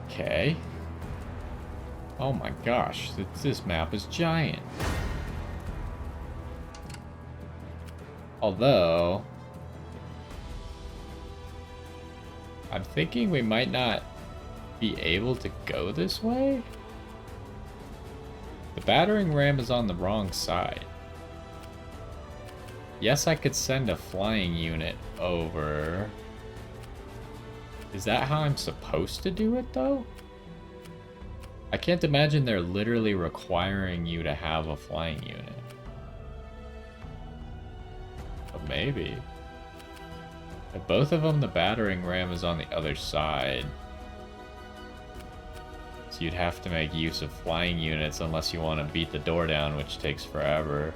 Okay. Oh my gosh, this map is giant. Although, I'm thinking we might not be able to go this way? The battering ram is on the wrong side. Yes, I could send a flying unit over. Is that how I'm supposed to do it, though? I can't imagine they're literally requiring you to have a flying unit. But maybe. At both of them, the battering ram is on the other side. So you'd have to make use of flying units unless you want to beat the door down, which takes forever.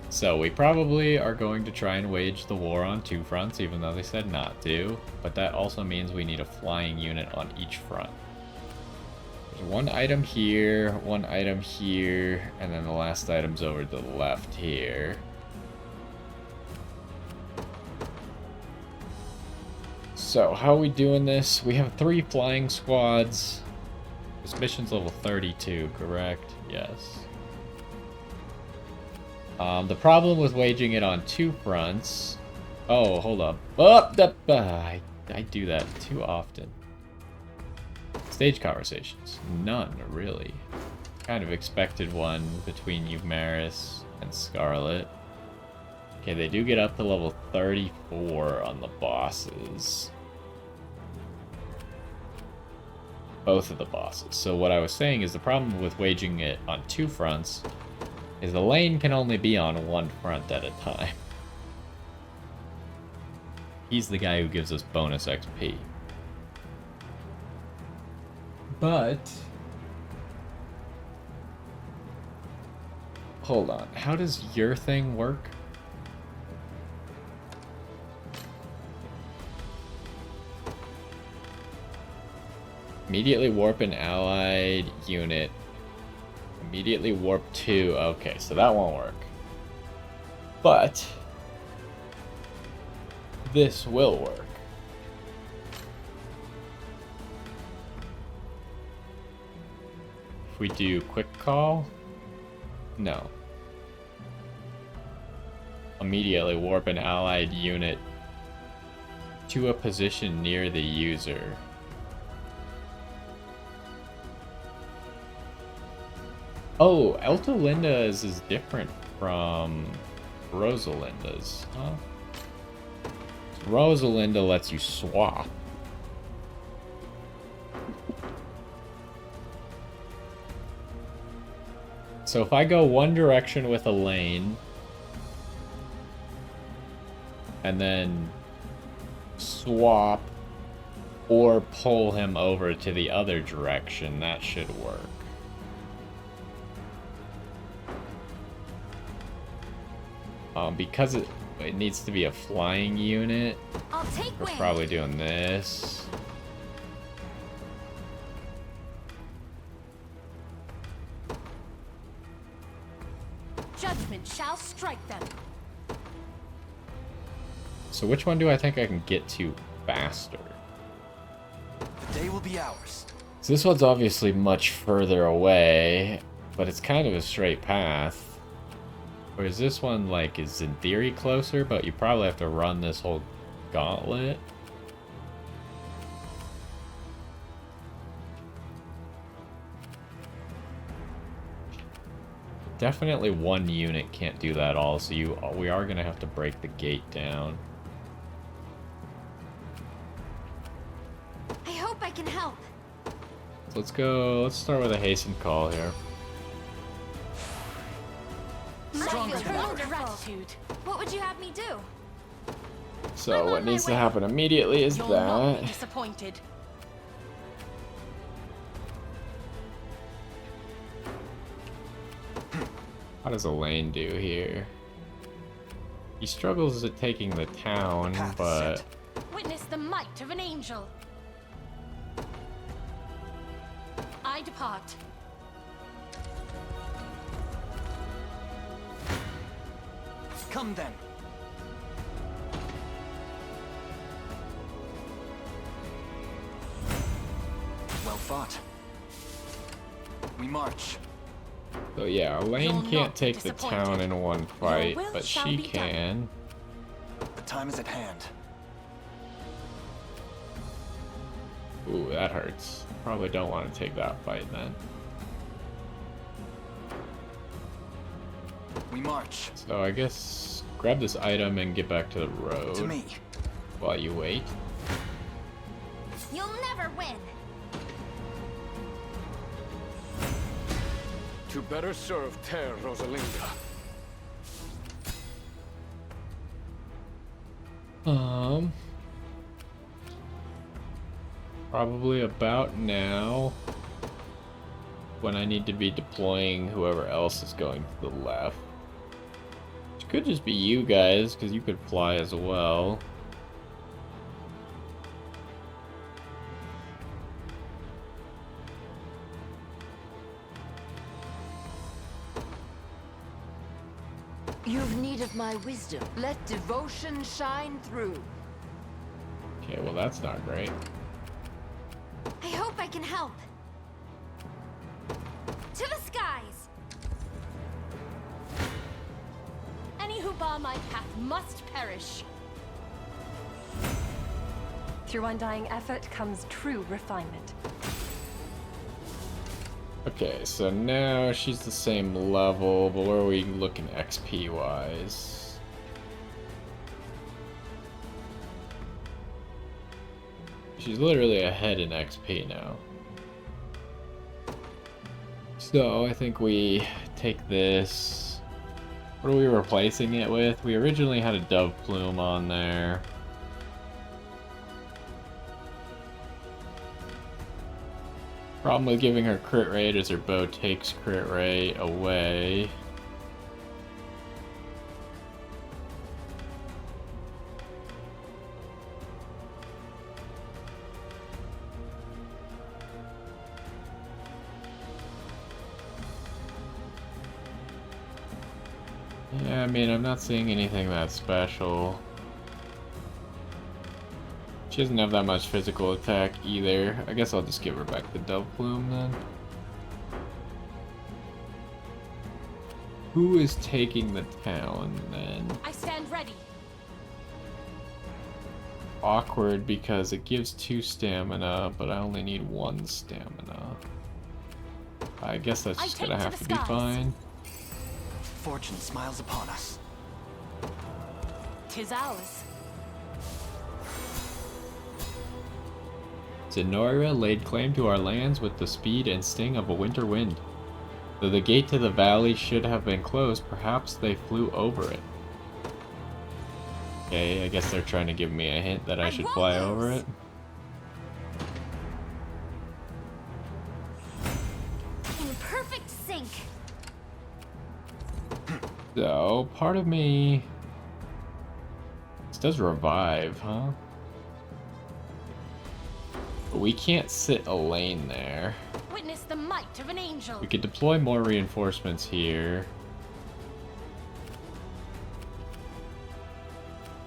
So we probably are going to try and wage the war on 2 fronts, even though they said not to. But that also means we need a flying unit on each front. There's 1 item here, 1 item here, and then the last item's over to the left here. So, how are we doing this? We have 3 flying squads. This mission's level 32, correct? Yes. The problem with waging it on 2 fronts... Oh, hold up. Oh, I do that too often. Stage conversations. None, really. Kind of expected one between Eumeris and Scarlet. Okay, they do get up to level 34 on the bosses. Both of the bosses. So what I was saying is the problem with waging it on 2 fronts is the lane can only be on 1 front at a time. He's the guy who gives us bonus XP. But... hold on, how does your thing work? Immediately warp an allied unit. Immediately warp 2. Okay, so that won't work. But this will work. If we do quick call, no. Immediately warp an allied unit to a position near the user. Oh, Eltolinda's is different from Rosalinda's, huh? Rosalinda lets you swap. So if I go one direction with a lane, and then swap or pull him over to the other direction, that should work. Because it needs to be a flying unit, we're probably doing this. judgment shall strike them. So which one do I think I can get to faster? The day will be ours. So this one's obviously much further away, but it's kind of a straight path. Whereas this one, like, is in theory closer, but you probably have to run this whole gauntlet. Definitely one unit can't do that all, so we are gonna have to break the gate down. I hope I can help. So let's start with a hastened call here. My eternal gratitude. What would you have me do? So what needs to happen immediately is You'll not be that. disappointed. How does Elaine do here? He struggles at taking the town, but Witness the might of an angel. I depart. Come then. Well fought. We march. so yeah, Elaine You'll can't not be take the town in one fight, will but shall she be done. can. The time is at hand. Ooh, that hurts. Probably don't want to take that fight then. We march. So I guess grab this item and get back to the road. To me. While you wait. You'll never win. To better serve Ter Rosalinda. Probably about now, when I need to be deploying whoever else is going to the left. Which could just be you guys, because you could fly as well. You've need of my wisdom. Let devotion shine through. Okay, well that's not great. I hope I can help. To the skies! Any who bar my path must perish. Through undying effort comes true refinement. Okay, so now she's the same level, but where are we looking XP wise? She's literally ahead in XP now. So I think we take this. What are we replacing it with? We originally had a dove plume on there. Problem with giving her crit rate is her bow takes crit rate away. Yeah, I mean, I'm not seeing anything that special. She doesn't have that much physical attack either. I guess I'll just give her back the dove plume then. Who is taking the town then? I stand ready. Awkward because it gives 2 stamina, but I only need 1 stamina. I guess that's just gonna have to be fine. Fortune smiles upon us. 'Tis ours. Zenora laid claim to our lands with the speed and sting of a winter wind. Though the gate to the valley should have been closed, perhaps they flew over it. Okay, I guess they're trying to give me a hint that I should fly over it. In perfect sync. So, part of me... This does revive, huh? But we can't sit a lane there. Witness the might of an angel. We could deploy more reinforcements here.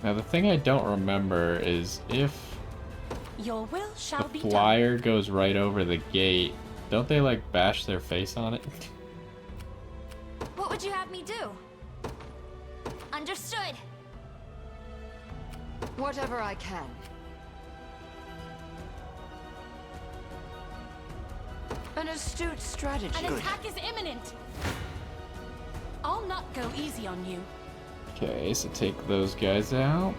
Now the thing I don't remember is if Your will shall the be done. flyer goes right over the gate, don't they like bash their face on it? What would you have me do? Understood. Whatever I can. An astute strategy. An attack is imminent. I'll not go easy on you. Okay, so take those guys out.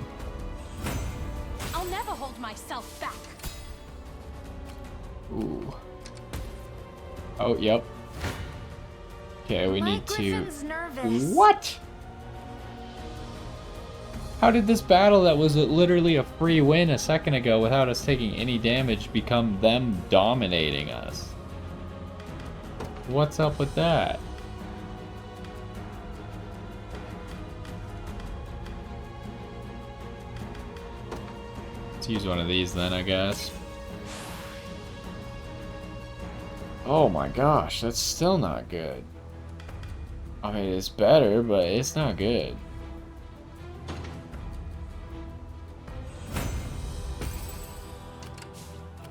I'll never hold myself back. Ooh. Oh, yep. Okay, we need to... Griffin's nervous. What? How did this battle that was literally a free win a second ago without us taking any damage become them dominating us? What's up with that? Let's use one of these then, I guess. Oh my gosh, that's still not good. I mean, it's better, but it's not good.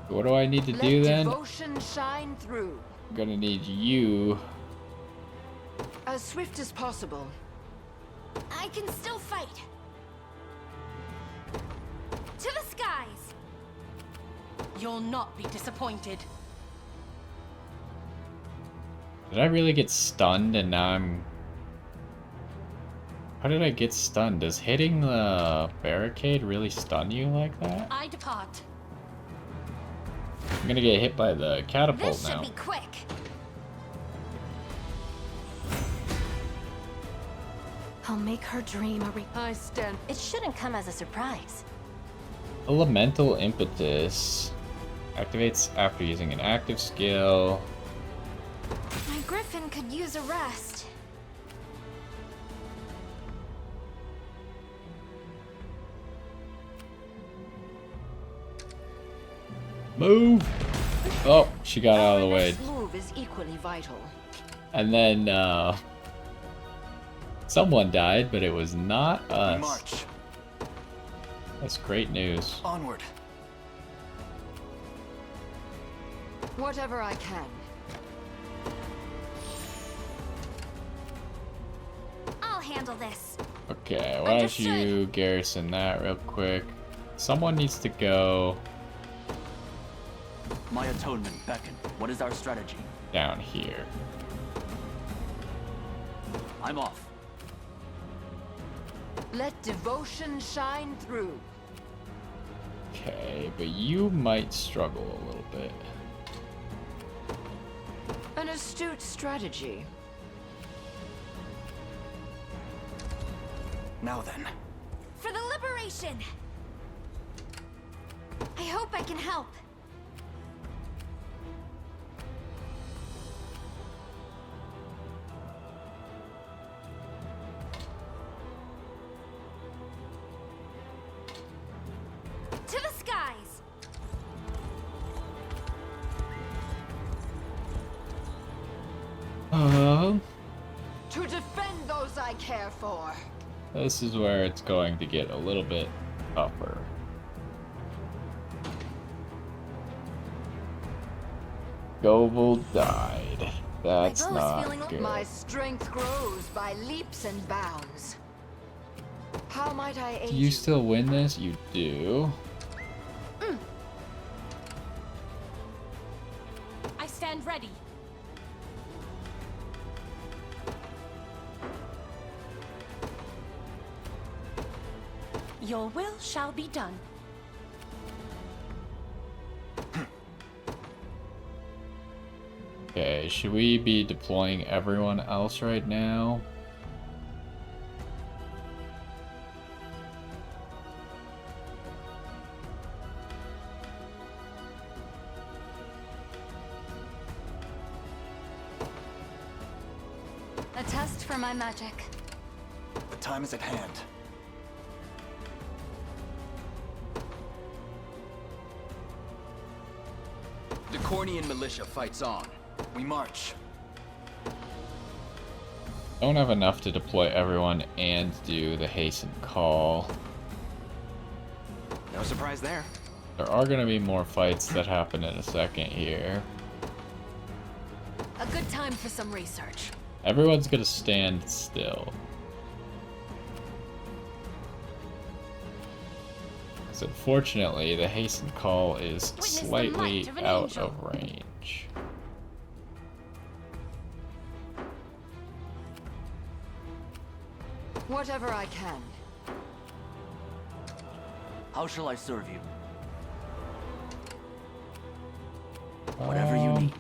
What do I need to do then? Devotion shine through. I'm gonna need you. As swift as possible. I can still fight. To the skies. You'll not be disappointed. Did I really get stunned and now I'm... How did I get stunned? Does hitting the barricade really stun you like that? I depart. I'm gonna get hit by the catapult This now. should be quick. I'll make her dream a I stand. It shouldn't come as a surprise. Elemental Impetus. Activates after using an active skill. My griffin could use a rest. Move! Oh, she got out of the way. This move is equally vital. And then, someone died, but it was not us. March. That's great news. Onward. Whatever I can. I'll handle this. Okay, why don't you garrison that real quick? Someone needs to go My atonement beckon. What is our strategy? down here. I'm off. Let devotion shine through. Okay, but you might struggle a little bit. An astute strategy. Now then. For the liberation. I hope I can help. To the skies. To defend those I care for. This is where it's going to get a little bit tougher. Goble died. That's not good. My strength grows by leaps and bounds. How might I aid Do you still win this? You do. I stand ready. Your will shall be done. Okay, should we be deploying everyone else right now? A test for my magic. The time is at hand. The Cornian militia fights on. We march. Don't have enough to deploy everyone and do the hasten call. No surprise there. There are gonna be more fights that happen in a second here. A good time for some research. Everyone's gonna stand still. So unfortunately, the hastened call is slightly out of range. Whatever I can. How shall I serve you? Whatever you need.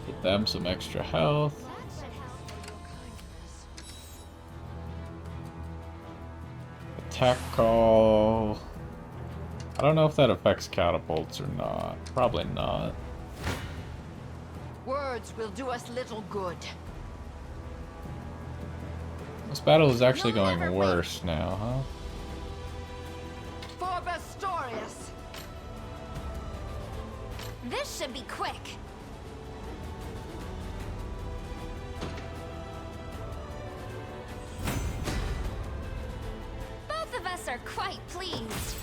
Get them some extra health. Attack call. I don't know if that affects catapults or not. Probably not. Words will do us little good. This battle is actually going worse now, huh? For Bastorius. This should be quick. Both of us are quite pleased.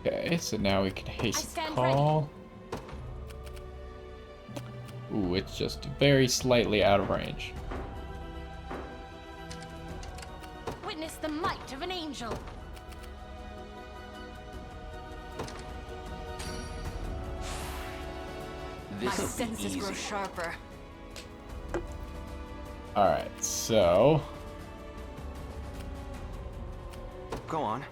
Okay, so now we can haste call. Ooh, it's just very slightly out of range. Witness the might of an angel. My senses grow sharper. Alright, so Go on.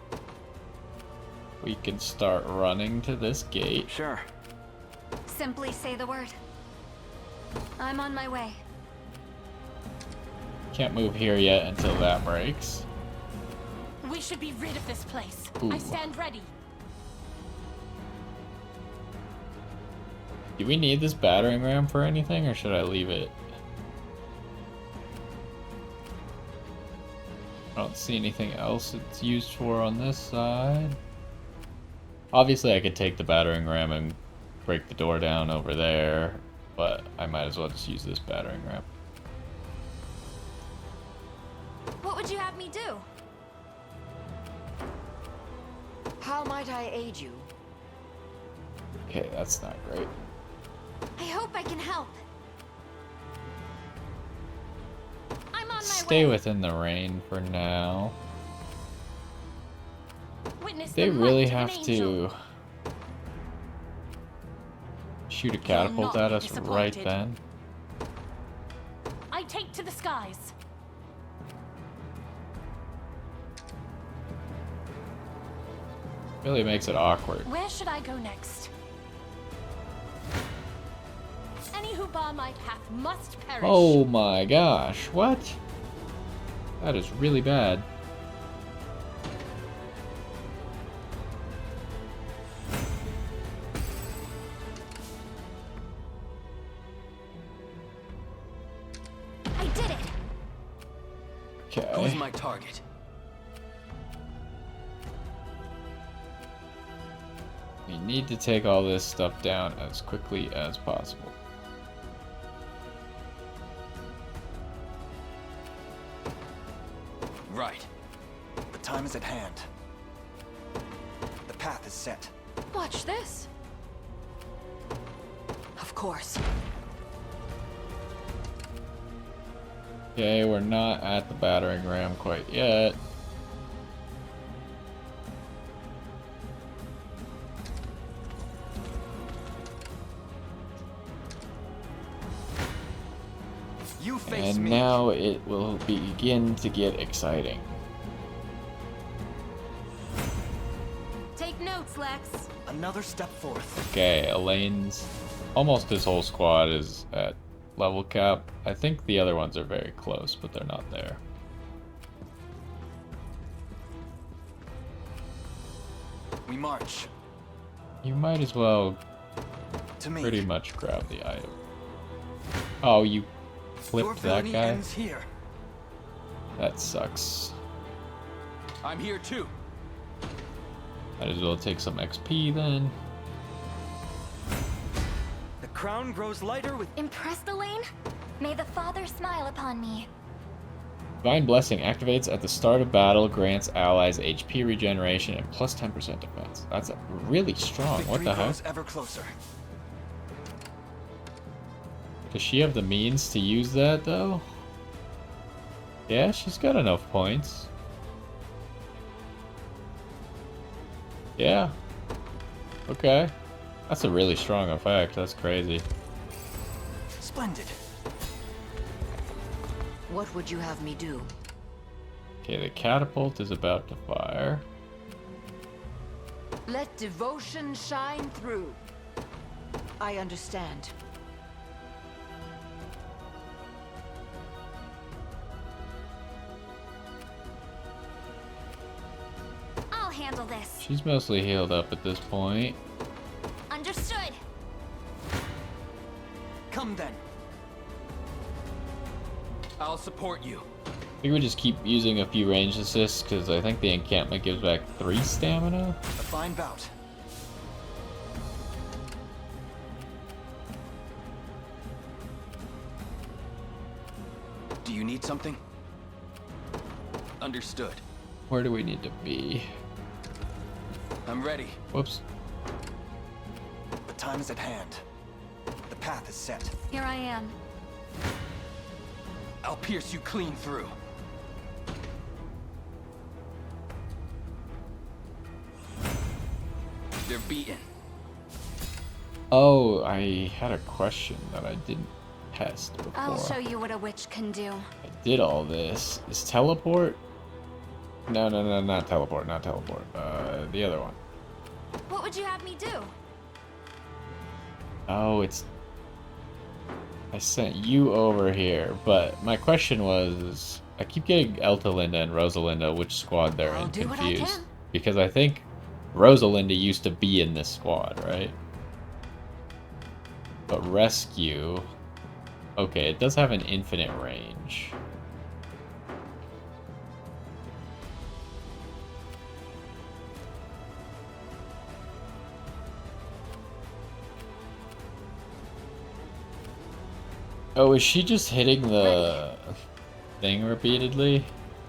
we can start running to this gate. Sure. Simply say the word. I'm on my way. Can't move here yet until that breaks. We should be rid of this place. Ooh. I stand ready. Do we need this battering ram for anything, or should I leave it? I don't see anything else it's used for on this side. Obviously I could take the battering ram and break the door down over there, but I might as well just use this battering ram. What would you have me do? How might I aid you? Okay, that's not great. I hope I can help. I'm on my Stay way. within the rain for now. Witness They the really might of an have angel. to shoot a catapult not at be us right disappointed. then. I take to the skies. Really makes it awkward. Where should I go next? Any who bar my path must perish. Oh my gosh, what? That is really bad. I did it. Who's Okay. my target? We need to take all this stuff down as quickly as possible. Right. The time is at hand. The path is set. Watch this. Of course. Okay, we're not at the battering ram quite yet. You face And me. now it will begin to get exciting. Take notes, Lex. Another step forth. Okay, Elaine's almost his whole squad is at level cap. I think the other ones are very close, but they're not there. We march. You might as well To me. pretty much grab the item. Oh, you Your flipped that villainy guy? ends here. That sucks. I'm here too. Might as well take some XP then. The crown grows lighter with. Impressed, Elaine? May the Father smile upon me. Divine Blessing activates at the start of battle, grants allies HP regeneration and plus 10% defense. That's really strong. What the heck? Ever closer. Does she have the means to use that, though? Yeah, she's got enough points. Yeah. Okay. That's a really strong effect. That's crazy. Splendid. What would you have me do? Okay, the catapult is about to fire. Let devotion shine through. I understand. I'll handle this. She's mostly healed up at this point. Understood. Come then. I'll support you. I think we just keep using a few range assists because I think the encampment gives back 3 stamina. A fine bout. Do you need something? Understood. Where do we need to be? I'm ready. Whoops. The time is at hand. The path is set. Here I am. I'll pierce you clean through. They're beaten. Oh, I had a question that I didn't test before. I'll show you what a witch can do. I did all this. Is teleport? No, not teleport, not teleport. The other one. What would you have me do? Oh, it's... I sent you over here, but my question was... I keep getting Eltalinda and Rosalinda, which squad they're in, confused. Because I think Rosalinda used to be in this squad, right? But rescue... Okay, it does have an infinite range. Oh, is she just hitting the thing repeatedly?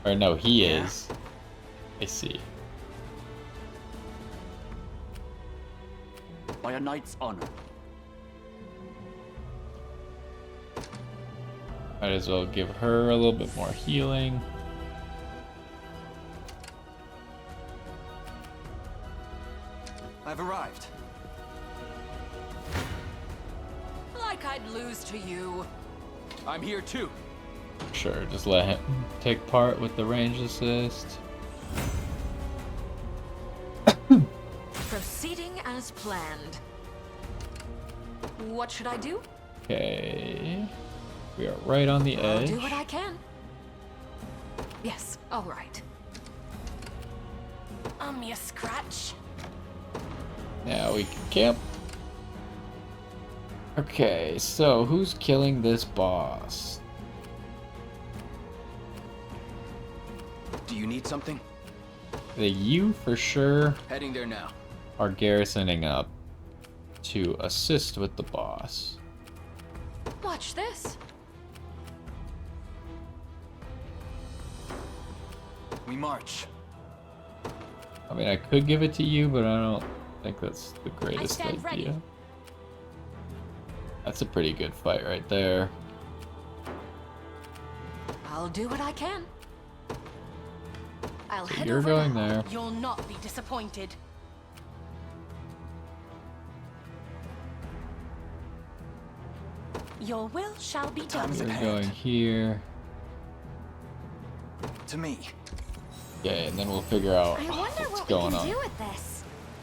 Or no, he is. I see. By a knight's honor. Might as well give her a little bit more healing. I've arrived. Like I'd lose to you. I'm here too. Sure, just let him take part with the range assist. Proceeding as planned. What should I do? Okay. We are right on the I'll edge. do what I can. Yes, all right. You scratch. Now we can camp. Okay, so who's killing this boss? Do you need something? You for sure Heading there now. are garrisoning up to assist with the boss. Watch this. We march. I mean, I could give it to you, but I don't think that's the greatest stand idea. ready. That's a pretty good fight right there. I'll do what I can. I'll So head you're over going now. there. You'll not be disappointed. Your will shall be done. You're going here. To me. Okay, and then we'll figure out I wonder what's what going we can on. do with this.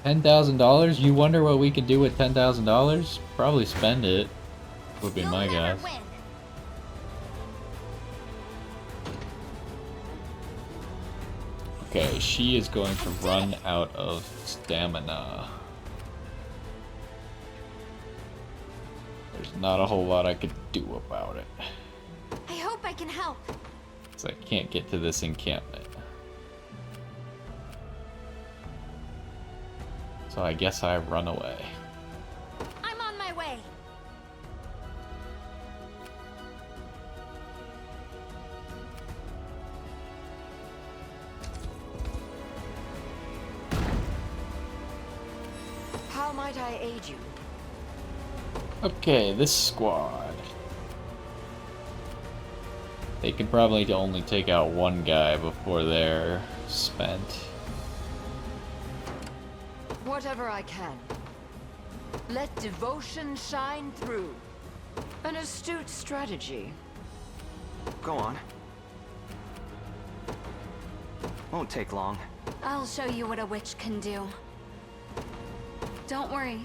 $10,000? You wonder what we can do with $10,000? Probably spend it. Would be my guess. Okay, she is going to run out of stamina. There's not a whole lot I could do about it. I hope I can help. Because I can't get to this encampment. So I guess I run away. I'm on my way. How might I aid you? Okay, this squad. They can probably only take out one guy before they're spent. Whatever I can. Let devotion shine through. An astute strategy. Go on. Won't take long. I'll show you what a witch can do. Don't worry.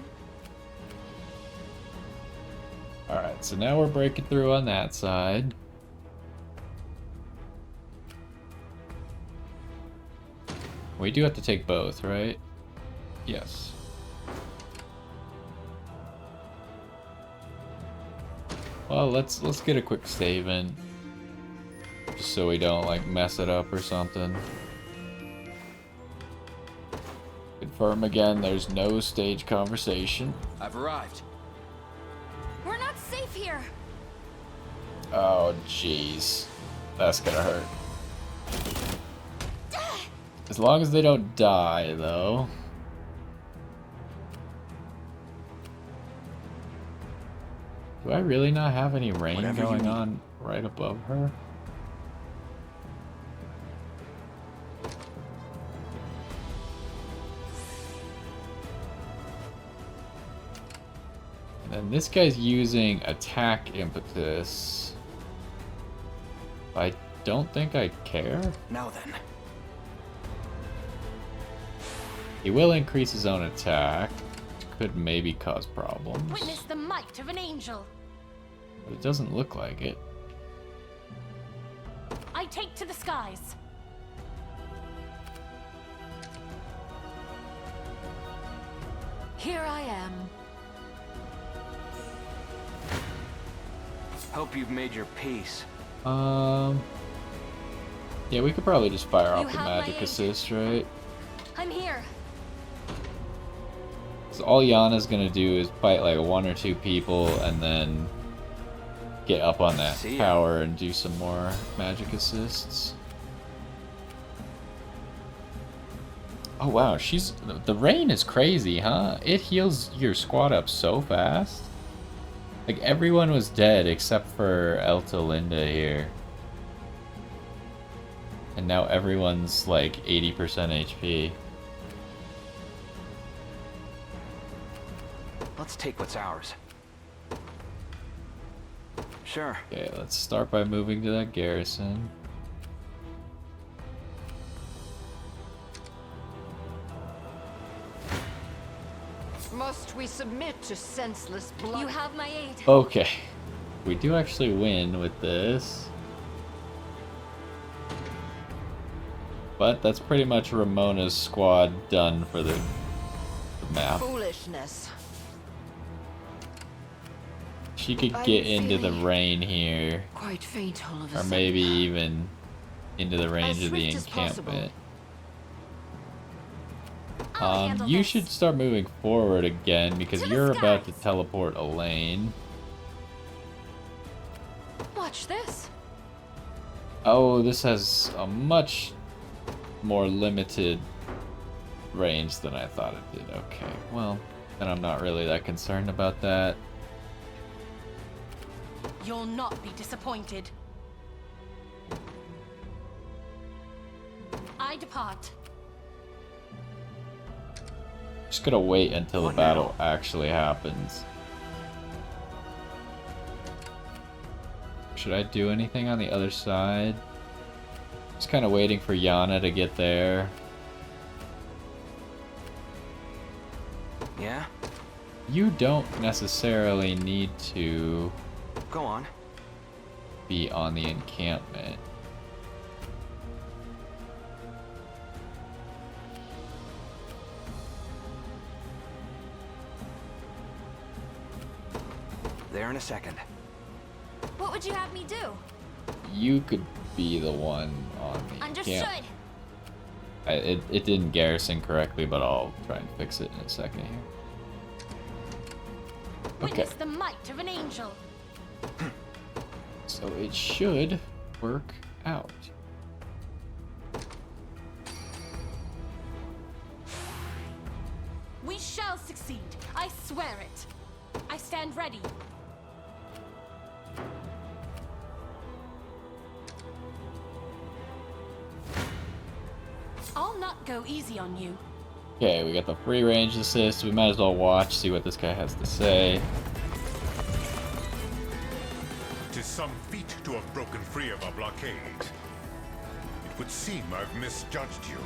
Alright, so now we're breaking through on that side. We do have to take both, right? Yes. Well, let's get a quick save in. Just so we don't like mess it up or something. Confirm again, there's no stage conversation. I've arrived. We're not safe here. Oh, jeez. That's gonna hurt. As long as they don't die, though. Do I really not have any rain going on right above her? And this guy's using attack impetus. I don't think I care. Now then. He will increase his own attack, which could maybe cause problems. Witness the might of an angel. But it doesn't look like it. I take to the skies. Here I am. Hope you've made your peace. Yeah, we could probably just fire You off the have my magic aid. assist, right? I'm here. So all Yana's gonna do is fight like one or two people and then get up on that See ya. tower and do some more magic assists. Oh wow, the rain is crazy, huh? It heals your squad up so fast. Like everyone was dead except for Elta Linda here. And now everyone's like 80% HP. Let's take what's ours. Sure. Okay, let's start by moving to that garrison. Must we submit to senseless blood? You have my aid. Okay. We do actually win with this. But that's pretty much Ramona's squad done for the map. Foolishness. She could I'm get into the feeling rain here. Quite faint all of a Or sudden. maybe even into the range As of the swift as possible. encampment. I'll handle You this. should start moving forward again because To the you're about to skies. teleport Elaine. Watch this. Oh, this has a much more limited range than I thought it did. Okay, well, then I'm not really that concerned about that. You'll not be disappointed. I depart. Just gonna wait until the battle actually happens. Should I do anything on the other side? Just kind of waiting for Yana to get there. Yeah? You don't necessarily need to Go on. be on the encampment. There in a second. What would you have me do? You could be the one on the Understood. encampment. It didn't garrison correctly, but I'll try and fix it in a second here. Okay, Witness the might of an angel. so it should work out. We shall shall succeed. I swear it. I stand ready. I'll not go easy on you. Okay, we got the free range assist. We might as well watch, see what this guy has to say. 'Tis some feat to have broken free of a blockade. It would seem I've misjudged you.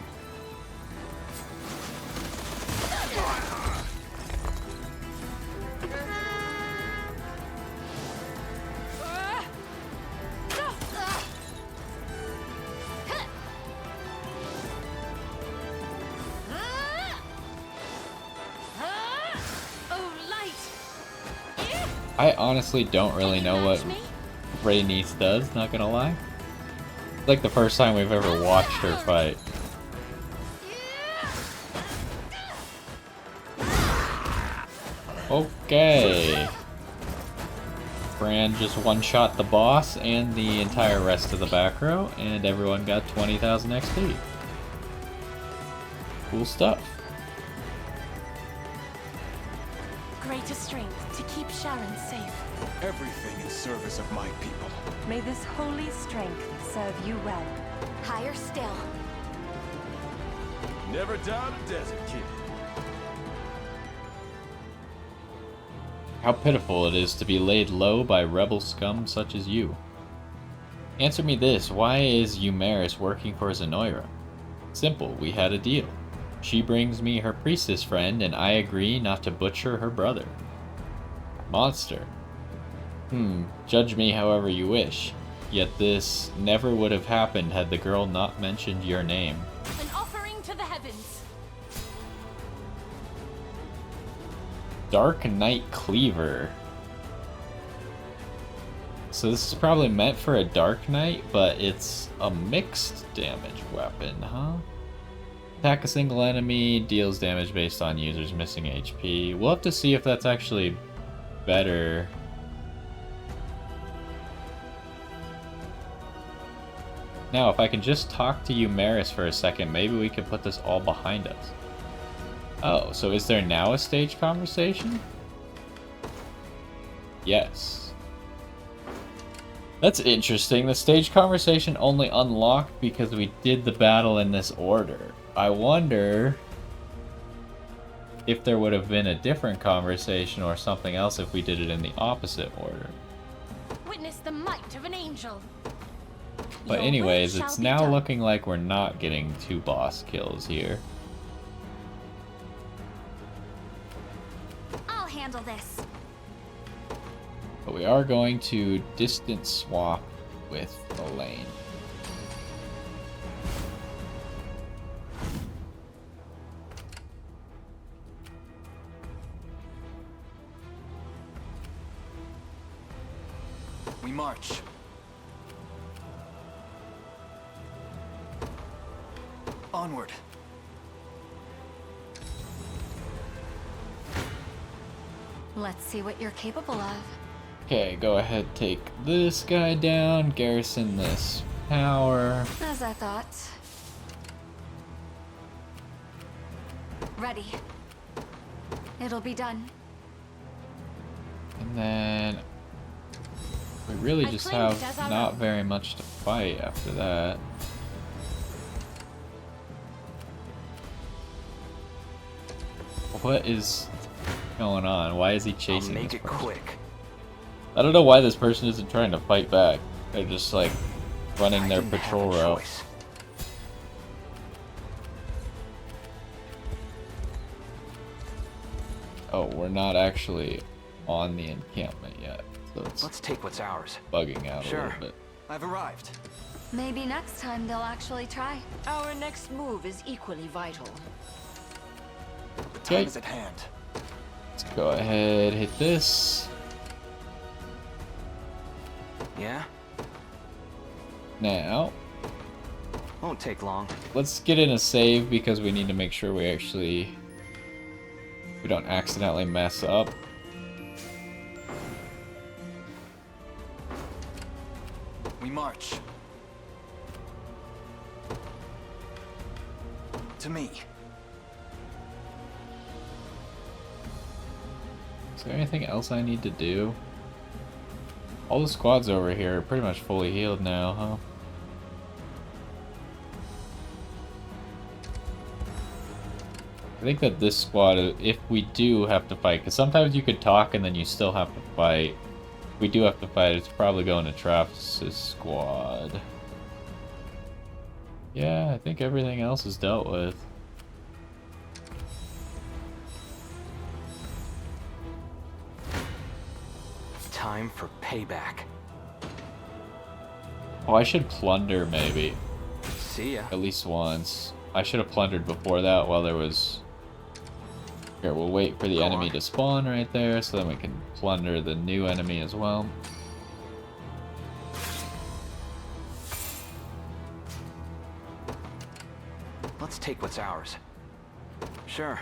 I honestly don't really know what Rhaenys does, not gonna lie. It's like the first time we've ever watched her fight. Okay. Bran just one-shot the boss and the entire rest of the back row, and everyone got 20,000 XP. Cool stuff. Greater strength to keep Sharon safe. Everything in service of my people. May this holy strength serve you well. Higher still. Never doubt a desert kid. How pitiful it is to be laid low by rebel scum such as you. Answer me this, why is Eumeris working for Zenoira? Simple, we had a deal. She brings me her priestess friend, and I agree not to butcher her brother. Monster. Judge me however you wish. Yet this never would have happened had the girl not mentioned your name. An offering to the heavens. Dark Knight Cleaver. So this is probably meant for a Dark Knight, but it's a mixed damage weapon, huh? Attack a single enemy, deals damage based on users missing HP. We'll have to see if that's actually better. Now, if I can just talk to Eumeris for a second, maybe we can put this all behind us. Oh, so is there now a stage conversation? Yes. That's interesting. The stage conversation only unlocked because we did the battle in this order. I wonder if there would have been a different conversation or something else if we did it in the opposite order. Witness the might of an angel. But anyways, it's now looking like we're not getting 2 boss kills here. I'll handle this. But we are going to distance swap with Elaine. We march. Onward. Let's see what you're capable of. Okay, go ahead, take this guy down, garrison this tower. As I thought. Ready. It'll be done. And then we really just have not very much to fight after that. What is going on? Why is he chasing I'll make this it person? quick. I don't know why this person isn't trying to fight back. They're just like running their patrol route. Oh, we're not actually on the encampment yet, so it's Let's take what's ours. bugging out a Sure. little bit. I've arrived. Maybe next time they'll actually try. Our next move is equally vital. The time is at hand. Let's go ahead, hit this. Yeah? Now, Won't take long. let's get in a save because we need to make sure we don't accidentally mess up. We march. To me. Is there anything else I need to do? All the squads over here are pretty much fully healed now, huh? I think that this squad, if we do have to fight, because sometimes you could talk and then you still have to fight. If we do have to fight, it's probably going to Travis's squad. Yeah, I think everything else is dealt with. Time for payback. Oh, I should plunder, maybe. See ya. At least once. I should have plundered before that while there was... Here, we'll wait for the enemy to spawn right there, so then we can plunder the new enemy as well. Let's take what's ours. Sure.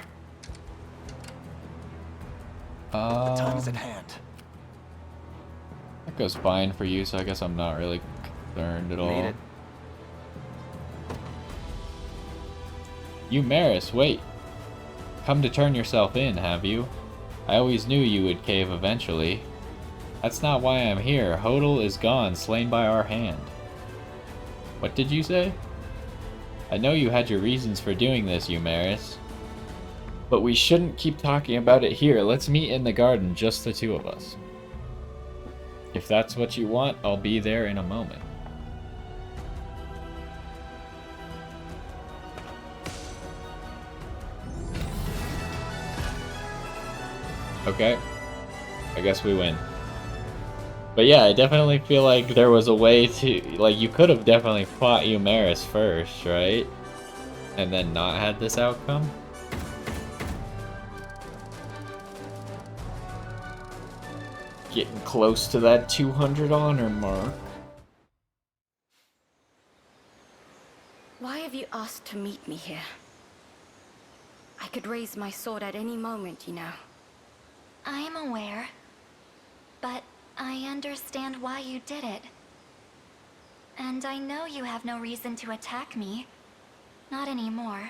The time is at hand. That goes fine for you, so I guess I'm not really concerned at all. Made it. You Maris, wait. Come to turn yourself in, have you? I always knew you would cave eventually. That's not why I'm here. Hodel is gone, slain by our hand. What did you say? I know you had your reasons for doing this, you Maris. But we shouldn't keep talking about it here. Let's meet in the garden, just the two of us. If that's what you want, I'll be there in a moment. Okay. I guess we win. But yeah, I definitely feel like there was a way to... Like, you could have definitely fought Eumeris first, right? And then not had this outcome? Getting close to that 200 honor mark. Why have you asked to meet me here? I could raise my sword at any moment, you know. I am aware, but I understand why you did it. And I know you have no reason to attack me. Not anymore.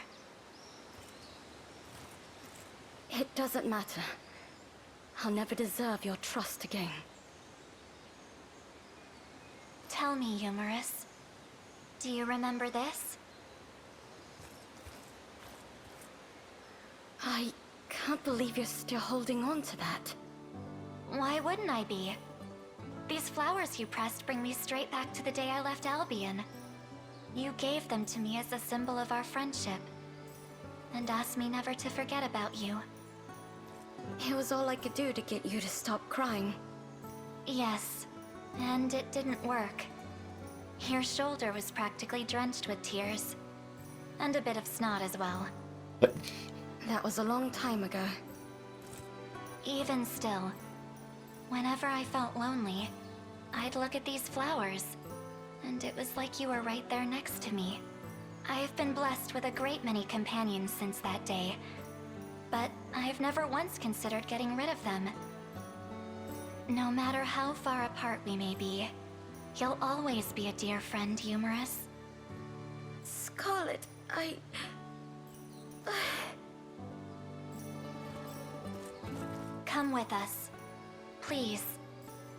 It doesn't matter. I'll never deserve your trust again. Tell me, Eumeris. Do you remember this? I can't believe you're still holding on to that. Why wouldn't I be? These flowers you pressed bring me straight back to the day I left Albion. You gave them to me as a symbol of our friendship, and asked me never to forget about you. It was all I could do to get you to stop crying. Yes, and it didn't work. Your shoulder was practically drenched with tears, and a bit of snot as well. That was a long time ago. Even still, whenever I felt lonely, I'd look at these flowers, and it was like you were right there next to me. I've been blessed with a great many companions since that day, but I've never once considered getting rid of them. No matter how far apart we may be, you'll always be a dear friend, Eumeris. Scarlet, Come with us. Please.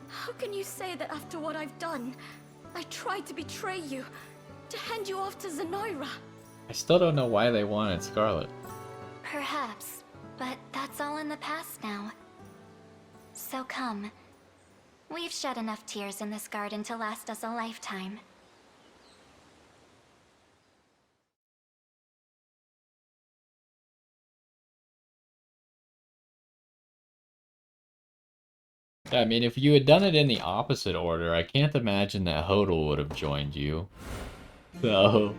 How can you say that after what I've done? I tried to betray you, to hand you off to Zenoira. I still don't know why they wanted Scarlet. Perhaps, but that's all in the past now. So come. We've shed enough tears in this garden to last us a lifetime. Yeah, I mean, if you had done it in the opposite order, I can't imagine that Hodel would have joined you. So,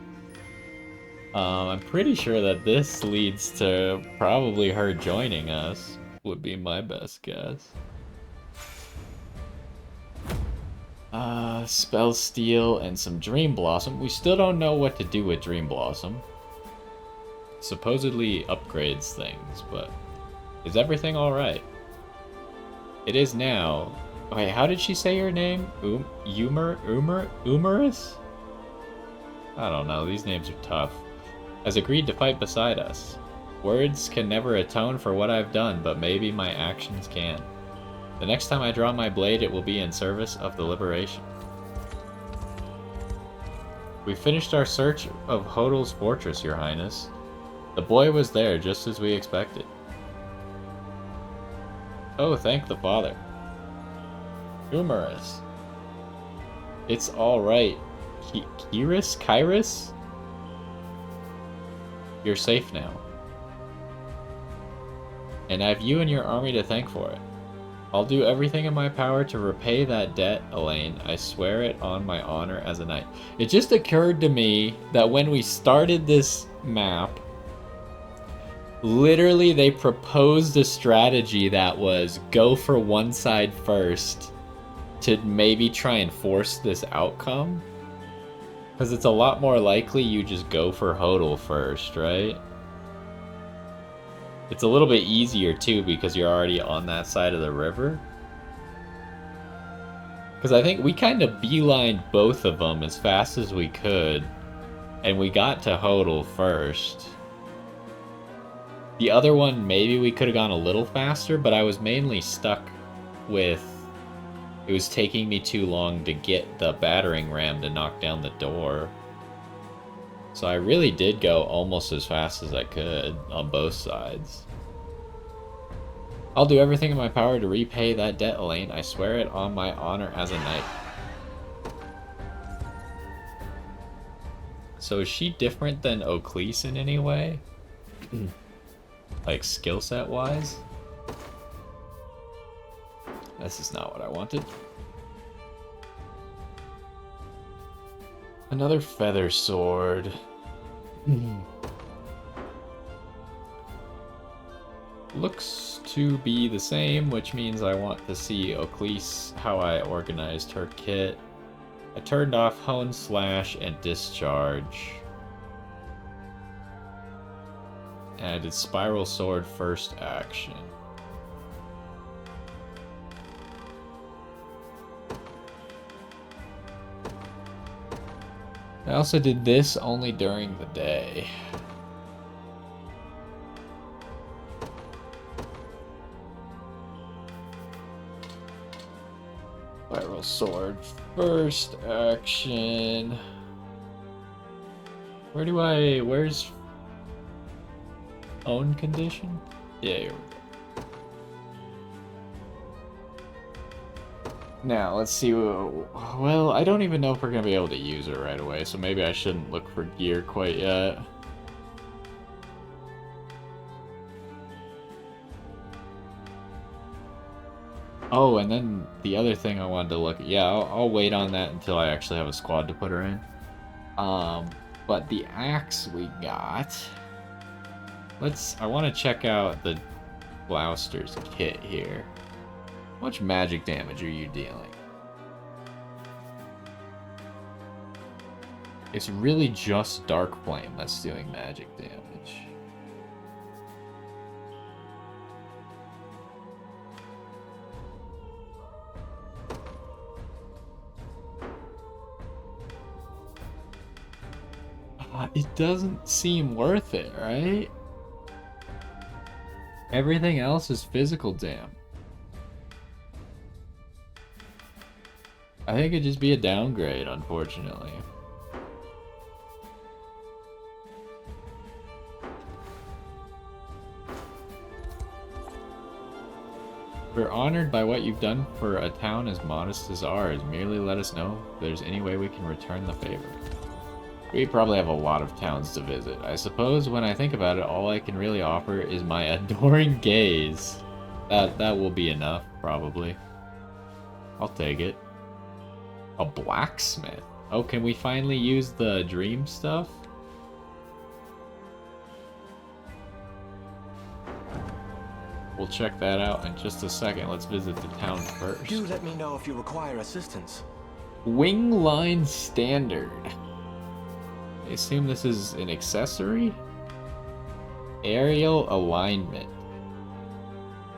I'm pretty sure that this leads to probably her joining us, would be my best guess. Spell Steal and some Dream Blossom. We still don't know what to do with Dream Blossom. Supposedly upgrades things, but is everything alright? It is now. Wait, how did she say your name? Eumeris? I don't know, these names are tough. Has agreed to fight beside us. Words can never atone for what I've done, but maybe my actions can. The next time I draw my blade, it will be in service of the liberation. We finished our search of Hodl's fortress, Your Highness. The boy was there, just as we expected. Oh, thank the father. Humorous. It's alright. Kyrus? You're safe now. And I have you and your army to thank for it. I'll do everything in my power to repay that debt, Elaine. I swear it on my honor as a knight. It just occurred to me that when we started this map, literally they proposed a strategy that was go for one side first to maybe try and force this outcome. Because it's a lot more likely you just go for Hodl first, right? It's a little bit easier too because you're already on that side of the river. Because I think we kind of beelined both of them as fast as we could. And we got to Hodl first. The other one, maybe we could have gone a little faster, but I was mainly stuck with... It was taking me too long to get the battering ram to knock down the door. So I really did go almost as fast as I could on both sides. I'll do everything in my power to repay that debt, Elaine. I swear it on my honor as a knight. So is she different than Oclese in any way? Like skill set wise? This is not what I wanted. Another feather sword. Looks to be the same, which means I want to see Oclese, how I organized her kit. I turned off Hone, Slash, and Discharge. And I did Spiral Sword first action. I also did this only during the day. Spiral Sword first action. Where's own condition? Yeah, here we go. Now, let's see. Well, I don't even know if we're going to be able to use her right away, so maybe I shouldn't look for gear quite yet. Oh, and then the other thing I wanted to look at. Yeah, I'll wait on that until I actually have a squad to put her in. But the axe we got... I want to check out the Gloucester's kit here. How much magic damage are you dealing? It's really just Dark Flame that's doing magic damage. It doesn't seem worth it, right? Everything else is physical damn. I think it'd just be a downgrade, unfortunately. We're honored by what you've done for a town as modest as ours. Merely let us know if there's any way we can return the favor. We probably have a lot of towns to visit. I suppose when I think about it, all I can really offer is my adoring gaze. That will be enough, probably. I'll take it. A blacksmith? Oh, can we finally use the dream stuff? We'll check that out in just a second. Let's visit the town first. Do let me know if you require assistance. Wing line standard. I assume this is an accessory? Aerial alignment.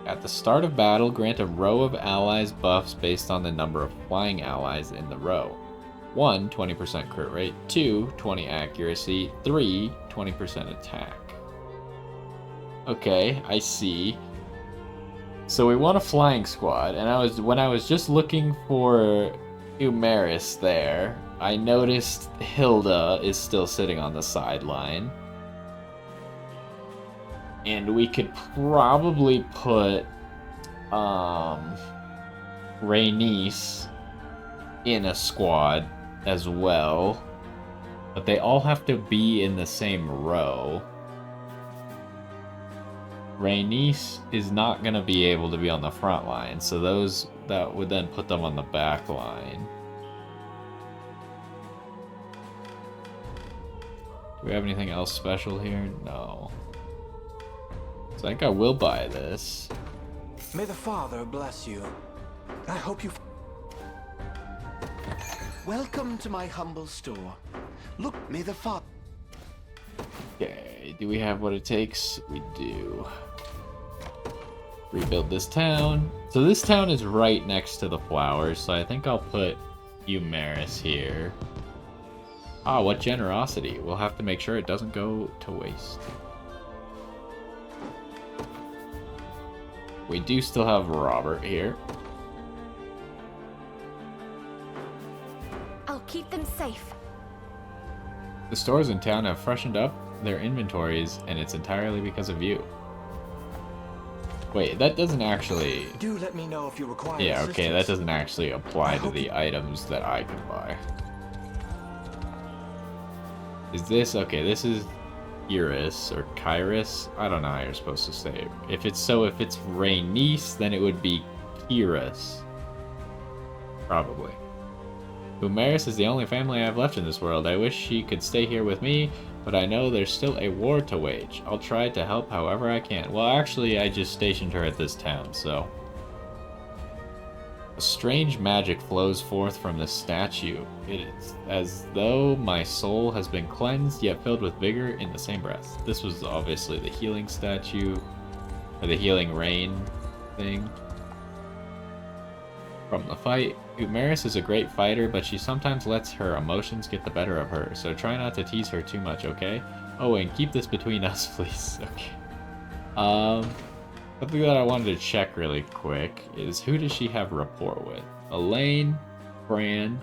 At the start of battle, grant a row of allies buffs based on the number of flying allies in the row. 1, 20% crit rate. 2, 20 accuracy. 3, 20% attack. Okay, I see. So we want a flying squad, and when I was just looking for Umaris there, I noticed Hilda is still sitting on the sideline. And we could probably put Rhaenys in a squad as well. But they all have to be in the same row. Rhaenys is not going to be able to be on the front line, so that would then put them on the back line. Do we have anything else special here? No. So I think I will buy this. May the Father bless you. I hope you... Welcome to my humble store. Look, may the Father... Okay, do we have what it takes? We do. Rebuild this town. So this town is right next to the flowers, so I think I'll put Umaris here. Ah, what generosity. We'll have to make sure it doesn't go to waste. We do still have Robert here. I'll keep them safe. The stores in town have freshened up their inventories, and it's entirely because of you. Wait, that doesn't actually... Do let me know if you require Yeah, okay, that assistance. doesn't actually apply to the items that I can buy. Is this... Okay, this is Iris, or Kyrus? I don't know how you're supposed to say it. If it's Rhaenys, then it would be Kyrus. Probably. Umaris is the only family I have left in this world. I wish she could stay here with me, but I know there's still a war to wage. I'll try to help however I can. Well, actually, I just stationed her at this town, so... A strange magic flows forth from the statue. It is as though my soul has been cleansed, yet filled with vigor in the same breath. This was obviously the healing statue, or the healing rain thing. From the fight, Umaris is a great fighter, but she sometimes lets her emotions get the better of her, so try not to tease her too much, okay? Oh, and keep this between us, please. Okay. Something that I wanted to check really quick is who does she have rapport with? Elaine, Bran,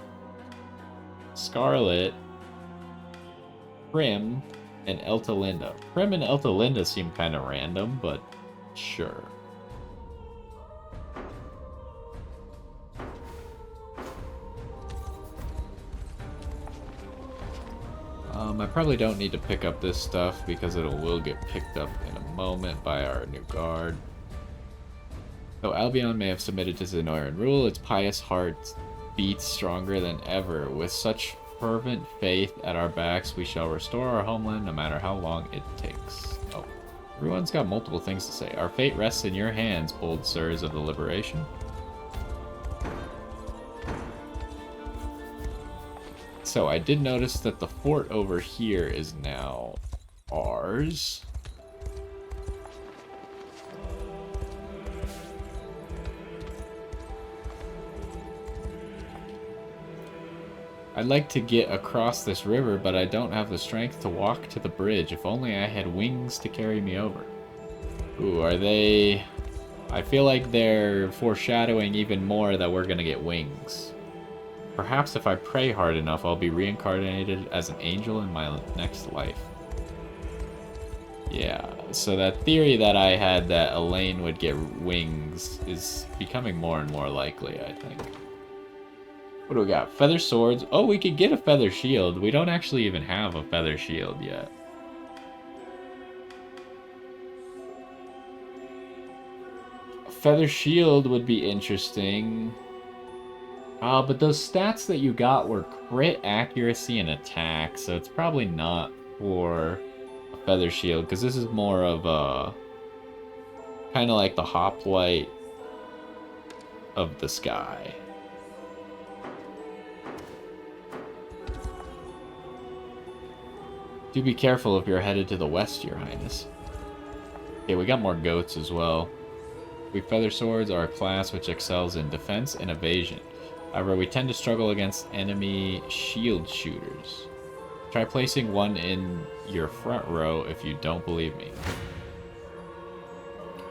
Scarlet, Prim, and Eltalinda. Prim and Eltalinda seem kind of random, but sure. I probably don't need to pick up this stuff because it will get picked up in a moment by our new guard. Though Albion may have submitted to Zenoiran rule, its pious heart beats stronger than ever. With such fervent faith at our backs, we shall restore our homeland no matter how long it takes. Oh, everyone's got multiple things to say. Our fate rests in your hands, bold sirs of the liberation. So I did notice that the fort over here is now ours. I'd like to get across this river, but I don't have the strength to walk to the bridge. If only I had wings to carry me over. Ooh, are they... I feel like they're foreshadowing even more that we're gonna get wings. Perhaps if I pray hard enough, I'll be reincarnated as an angel in my next life. Yeah, so that theory that I had that Elaine would get wings is becoming more and more likely, I think. What do we got? Feather swords. Oh, we could get a feather shield. We don't actually even have a feather shield yet. A feather shield would be interesting. But those stats that you got were crit, accuracy, and attack, so it's probably not for a feather shield, because this is more of a... kind of like the hoplite of the sky. Do be careful if you're headed to the west, Your Highness. Okay, we got more goats as well. We feather swords are a class which excels in defense and evasion. However, we tend to struggle against enemy shield shooters. Try placing one in your front row if you don't believe me.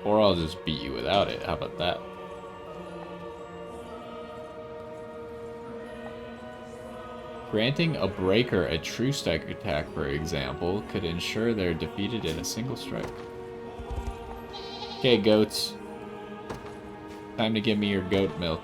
Or I'll just beat you without it. How about that? Granting a breaker a true strike attack, for example, could ensure they're defeated in a single strike. Okay, goats. Time to give me your goat milk.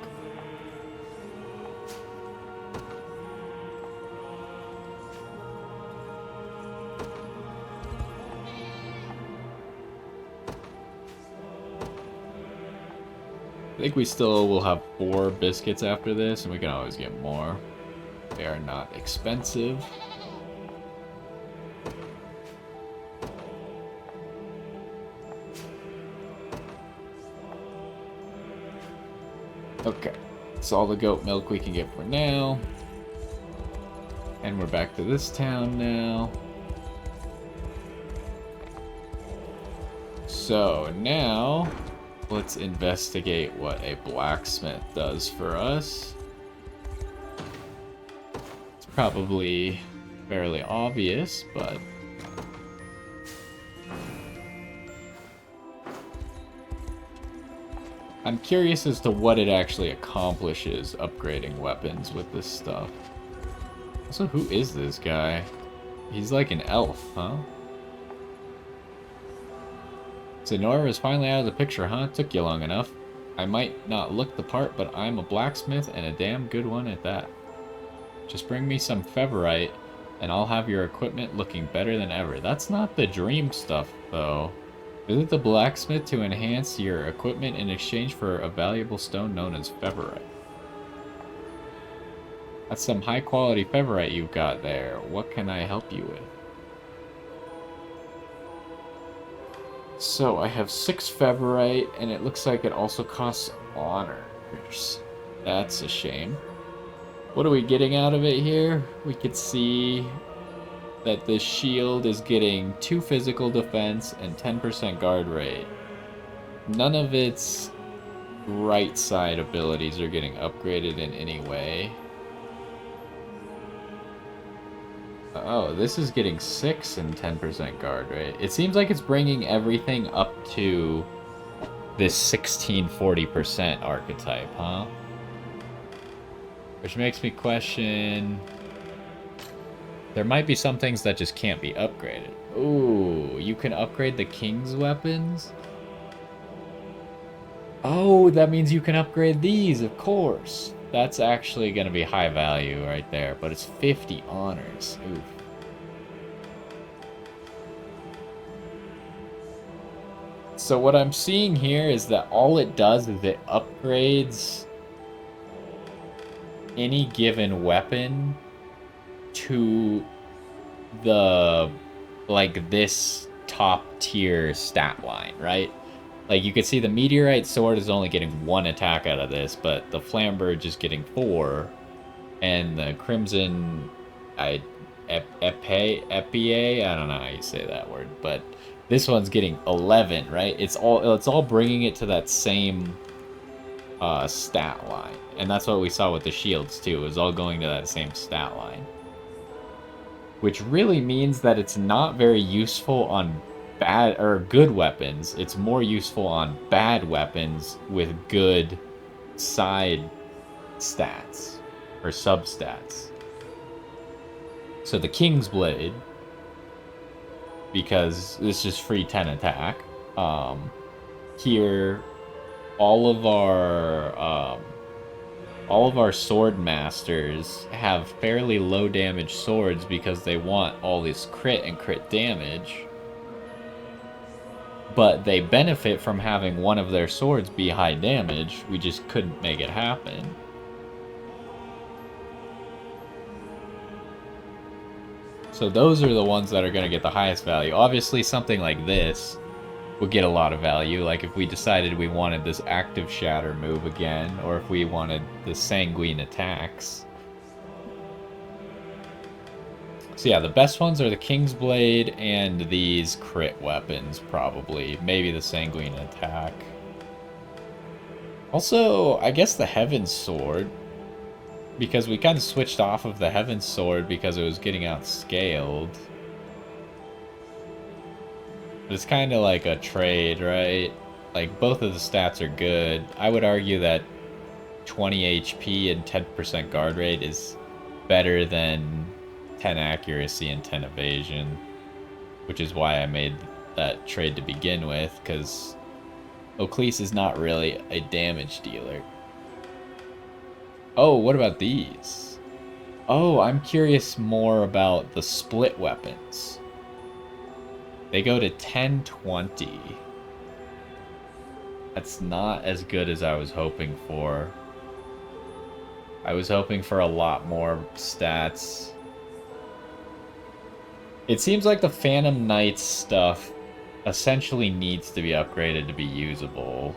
I think we still will have 4 biscuits after this, and we can always get more. They are not expensive. Okay, that's all the goat milk we can get for now. And we're back to this town now. So now, let's investigate what a blacksmith does for us. It's probably fairly obvious, but... I'm curious as to what it actually accomplishes upgrading weapons with this stuff. Also, who is this guy? He's like an elf, huh? Zenora is finally out of the picture, huh? Took you long enough. I might not look the part, but I'm a blacksmith and a damn good one at that. Just bring me some feverite, and I'll have your equipment looking better than ever. That's not the dream stuff, though. Visit the blacksmith to enhance your equipment in exchange for a valuable stone known as feverite. That's some high-quality feverite you've got there. What can I help you with? So, I have 6 feverite, and it looks like it also costs honors. That's a shame. What are we getting out of it here? We could see that this shield is getting 2 physical defense and 10% guard rate. None of its right side abilities are getting upgraded in any way. Oh, this is getting 6 and 10% guard rate. It seems like it's bringing everything up to this 16-40% archetype, huh? Which makes me question... There might be some things that just can't be upgraded. Ooh, you can upgrade the king's weapons? Oh, that means you can upgrade these, of course. That's actually going to be high value right there, but it's 50 honors. Oof. So what I'm seeing here is that all it does is it upgrades any given weapon to the, like, this top tier stat line, right? Like, you can see the meteorite sword is only getting 1 attack out of this, but the flamberge is getting 4, and the crimson epee, I don't know how you say that word, but this one's getting 11, right? It's all bringing it to that same stat line, and that's what we saw with the shields too. It was all going to that same stat line, which really means that it's not very useful on bad or good weapons. It's more useful on bad weapons with good side stats or substats. So the King's Blade, because this is free 10 attack, here all of our sword masters have fairly low damage swords because they want all this crit and crit damage, but they benefit from having one of their swords be high damage. We just couldn't make it happen. So those are the ones that are going to get the highest value. Obviously something like this would get a lot of value, like if we decided we wanted this active shatter move again, or if we wanted the sanguine attacks. So yeah, the best ones are the King's Blade and these crit weapons, probably. Maybe the sanguine attack. Also, I guess the Heaven's Sword, because we kind of switched off of the Heaven's Sword because it was getting outscaled. But it's kind of like a trade, right? Like, both of the stats are good. I would argue that 20 HP and 10% guard rate is better than 10 accuracy and 10 evasion, which is why I made that trade to begin with, because Oclese is not really a damage dealer. Oh, what about these? Oh, I'm curious more about the split weapons. They go to 1020. That's not as good as I was hoping for. I was hoping for a lot more stats. It seems like the Phantom Knights stuff essentially needs to be upgraded to be usable.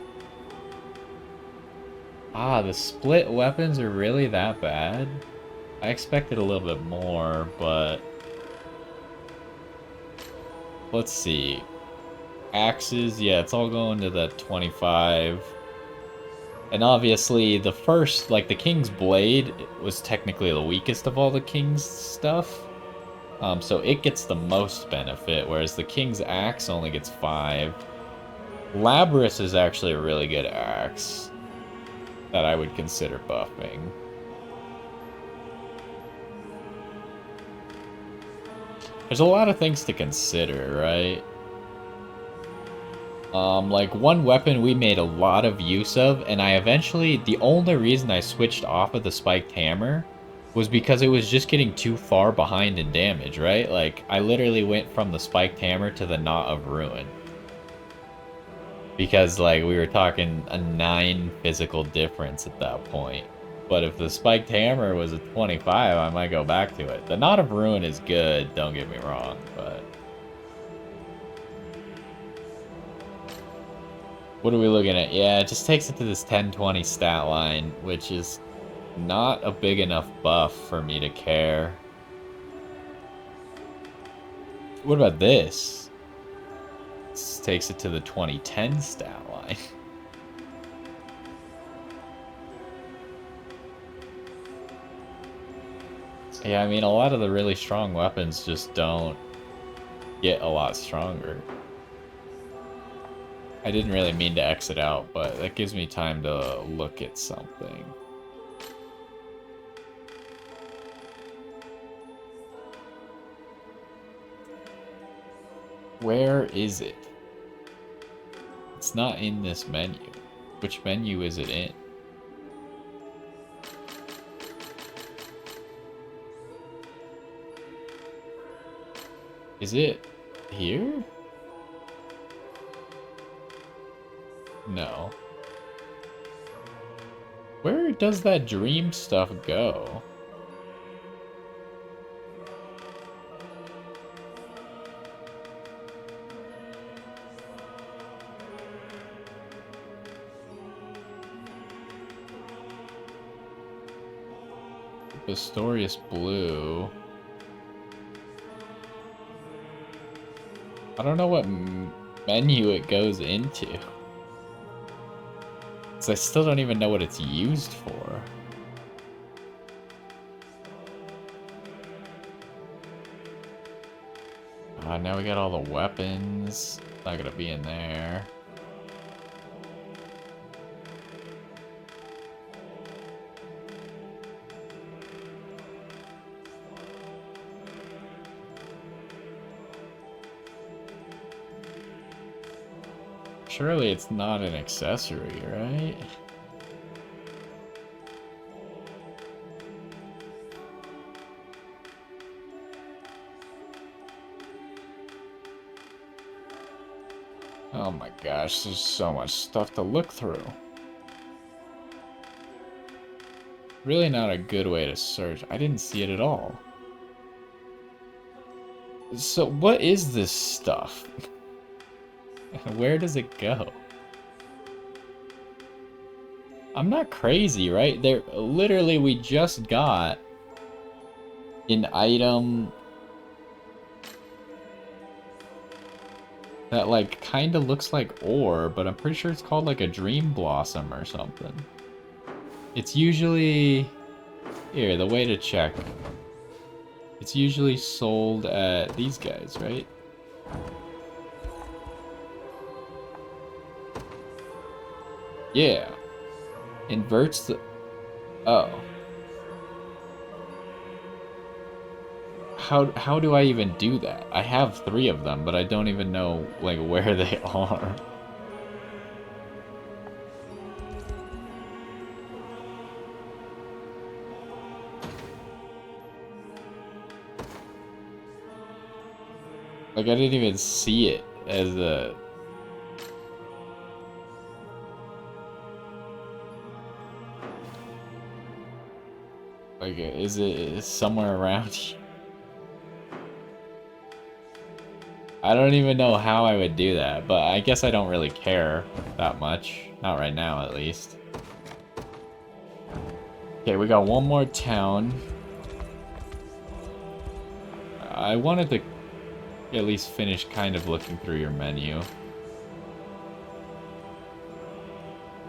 Ah, the split weapons are really that bad? I expected a little bit more, but... let's see. Axes, yeah, it's all going to the 25. And obviously, the first, like, the King's Blade was technically the weakest of all the King's stuff. So it gets the most benefit, whereas the King's Axe only gets 5. Labrys is actually a really good axe that I would consider buffing. There's a lot of things to consider, right? Like, one weapon we made a lot of use of, and I eventually, the only reason I switched off of the spiked hammer was because it was just getting too far behind in damage, right? Like, I literally went from the spiked hammer to the Knot of Ruin. Because, like, we were talking a 9 physical difference at that point. But if the spiked hammer was a 25, I might go back to it. The Knot of Ruin is good, don't get me wrong, but... what are we looking at? Yeah, it just takes it to this 1020 stat line, which is not a big enough buff for me to care. What about this? This takes it to the 2010 stat line. Yeah, I mean, a lot of the really strong weapons just don't get a lot stronger. I didn't really mean to exit out, but that gives me time to look at something. Where is it? It's not in this menu. Which menu is it in? Is it here? No. Where does that dream stuff go? Pistorius Blue. I don't know what menu it goes into. I still don't even know what it's used for. Now we got all the weapons. Not gonna be in there. Surely it's not an accessory, right? Oh my gosh, there's so much stuff to look through. Really not a good way to search. I didn't see it at all. So what is this stuff? Where does it go? I'm not crazy, right? There, literally, we just got an item that, like, kind of looks like ore, but I'm pretty sure it's called, like, a dream blossom or something. It's usually... here, the way to check. It's usually sold at these guys, right? Yeah. Inverts the... Oh. How do I even do that? I have 3 of them, but I don't even know, like, where they are. Like, I didn't even see it as a... Like, is it somewhere around here? I don't even know how I would do that, but I guess I don't really care that much. Not right now, at least. Okay, we got one more town. I wanted to at least finish kind of looking through your menu.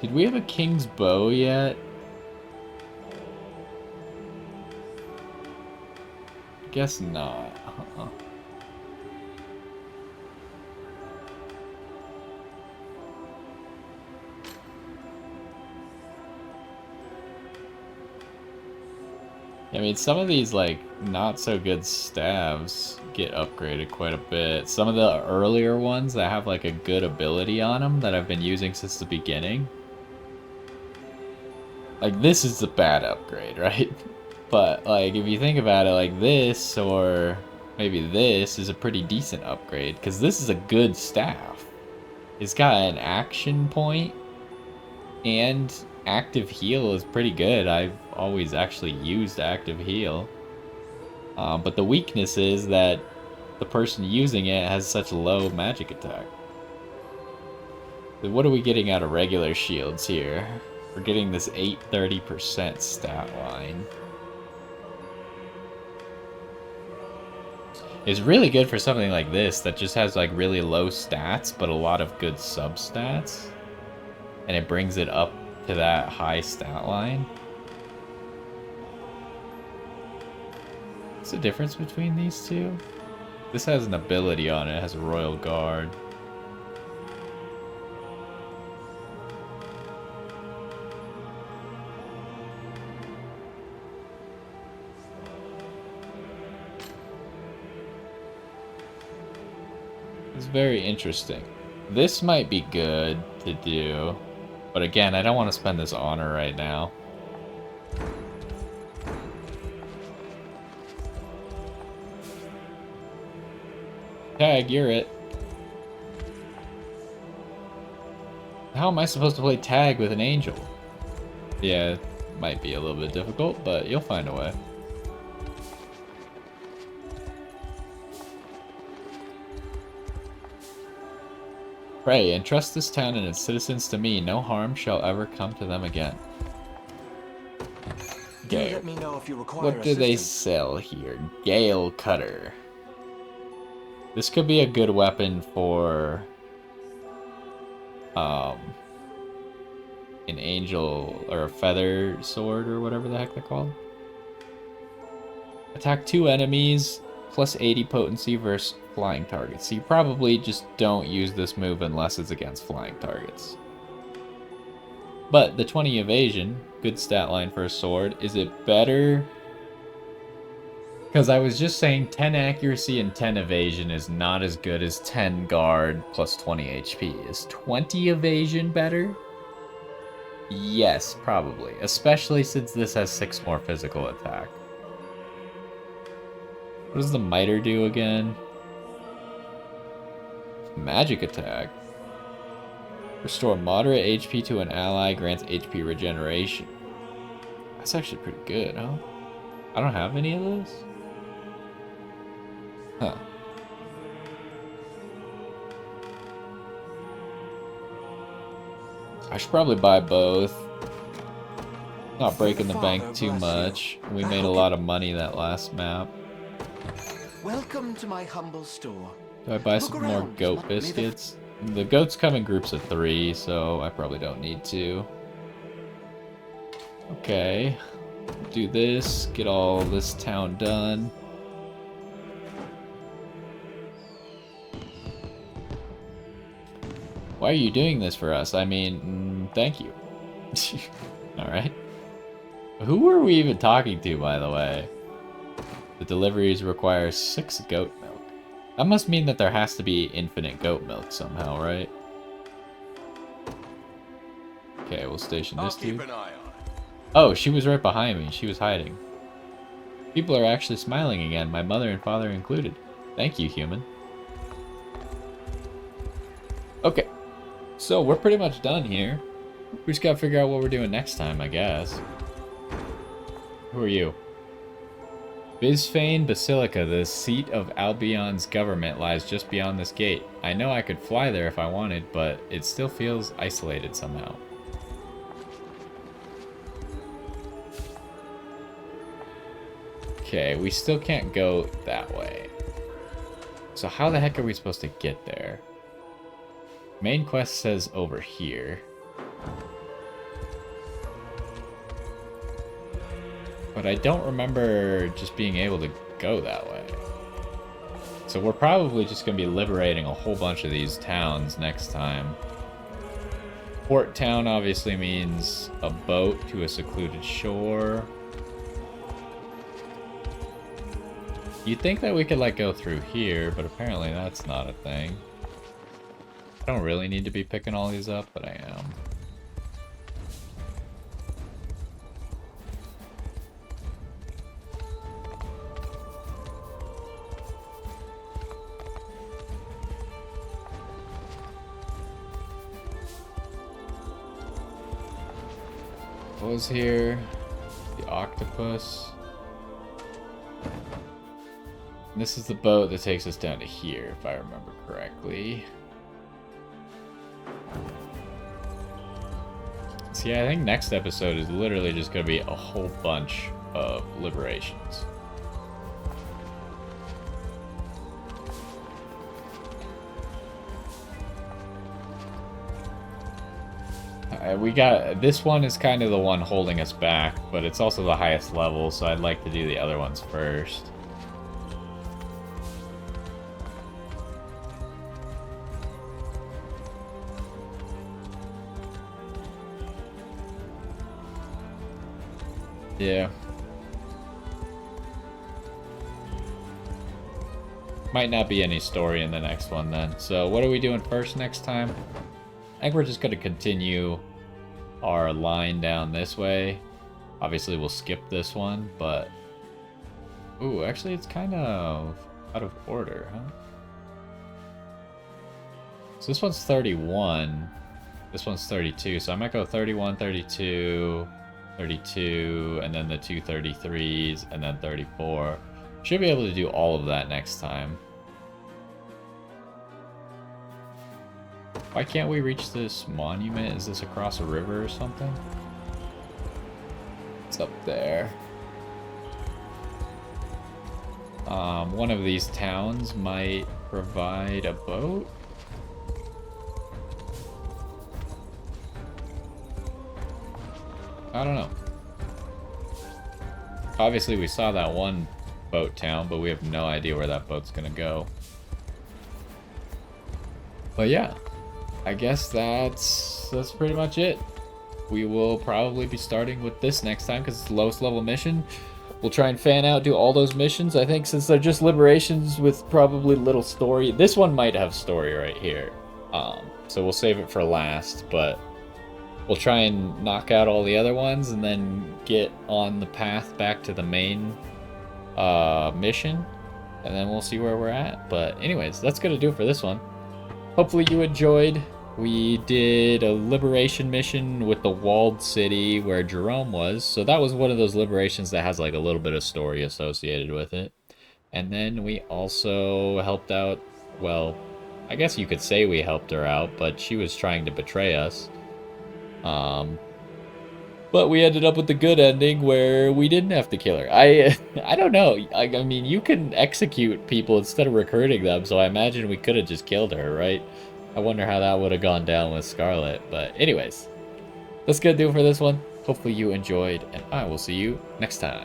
Did we have a King's Bow yet? Guess not. I mean, some of these, like, not so good staves get upgraded quite a bit. Some of the earlier ones that have, like, a good ability on them that I've been using since the beginning. Like, this is the bad upgrade, right? But, like, if you think about it, like, this or maybe this is a pretty decent upgrade. Because this is a good staff. It's got an action point and active heal is pretty good. I've always actually used active heal. But the weakness is that the person using it has such low magic attack. So what are we getting out of regular shields here? We're getting this 830% stat line. It's really good for something like this that just has like really low stats but a lot of good substats. And it brings it up to that high stat line. What's the difference between these two? This has an ability on it, it has a Royal Guard. It's very interesting. This might be good to do, but again, I don't want to spend this honor right now. Tag, you're it. How am I supposed to play tag with an angel? Yeah, it might be a little bit difficult, but you'll find a way. Pray, entrust this town and its citizens to me. No harm shall ever come to them again. Okay, Let me know if you require what do they assistance. sell here? Gale Cutter. This could be a good weapon for an angel or a feather sword or whatever the heck they're called. Attack 2 enemies plus 80 potency versus flying targets. So you probably just don't use this move unless it's against flying targets. But the 20 evasion, good stat line for a sword. Is it better? Because I was just saying 10 accuracy and 10 evasion is not as good as 10 guard plus 20 HP. Is 20 evasion better? Yes, probably. Especially since this has 6 more physical attack. What does the miter do again? Magic attack. Restore moderate HP to an ally, grants HP regeneration. That's actually pretty good, huh? I don't have any of those? Huh. I should probably buy both. Not breaking the bank too much. We made a lot of money that last map. Welcome to my humble store. Do I buy some more goat biscuits? The goats come in groups of 3, so I probably don't need to. Okay. Do this, get all this town done. Why are you doing this for us? I mean, thank you. Alright. Who are we even talking to, by the way? The deliveries require 6 goat milk. That must mean that there has to be infinite goat milk somehow, right? Okay, we'll station this dude. Oh, she was right behind me. She was hiding. People are actually smiling again, my mother and father included. Thank you, human. Okay. So, we're pretty much done here. We just gotta figure out what we're doing next time, I guess. Who are you? Bisphane Basilica, the seat of Albion's government, lies just beyond this gate. I know I could fly there if I wanted, but it still feels isolated somehow. Okay, we still can't go that way. So how the heck are we supposed to get there? Main quest says over here. But I don't remember just being able to go that way. So we're probably just going to be liberating a whole bunch of these towns next time. Port town obviously means a boat to a secluded shore. You'd think that we could like go through here, but apparently that's not a thing. I don't really need to be picking all these up, but I am. What was here? The octopus. And this is the boat that takes us down to here, if I remember correctly. See, I think next episode is literally just going to be a whole bunch of liberations. We got, this one is kind of the one holding us back, but it's also the highest level, so I'd like to do the other ones first. Yeah. Might not be any story in the next one then. So what are we doing first next time? I think we're just going to continue our line down this way. Obviously we'll skip this one, but... Ooh, actually it's kind of out of order, huh? So this one's 31. This one's 32, so I might go 31, 32... 32, and then the two 33s, and then 34. Should be able to do all of that next time. Why can't we reach this monument? Is this across a river or something? It's up there. One of these towns might provide a boat. I don't know. Obviously we saw that one boat town, but we have no idea where that boat's gonna go. But yeah, I guess that's pretty much it. We will probably be starting with this next time because it's the lowest level mission. We'll try and fan out, do all those missions. I think since they're just liberations with probably little story, this one might have story right here. So we'll save it for last, but we'll try and knock out all the other ones and then get on the path back to the main mission. And then we'll see where we're at. But anyways, that's going to do it for this one. Hopefully you enjoyed. We did a liberation mission with the walled city where Jerome was. So that was one of those liberations that has like a little bit of story associated with it. And then we also helped out, well, I guess you could say we helped her out, but she was trying to betray us. But we ended up with the good ending where we didn't have to kill her. I don't know. I mean, you can execute people instead of recruiting them, so I imagine we could have just killed her, right? I wonder how that would have gone down with Scarlet. But anyways, that's gonna do it for this one. Hopefully you enjoyed, and I will see you next time.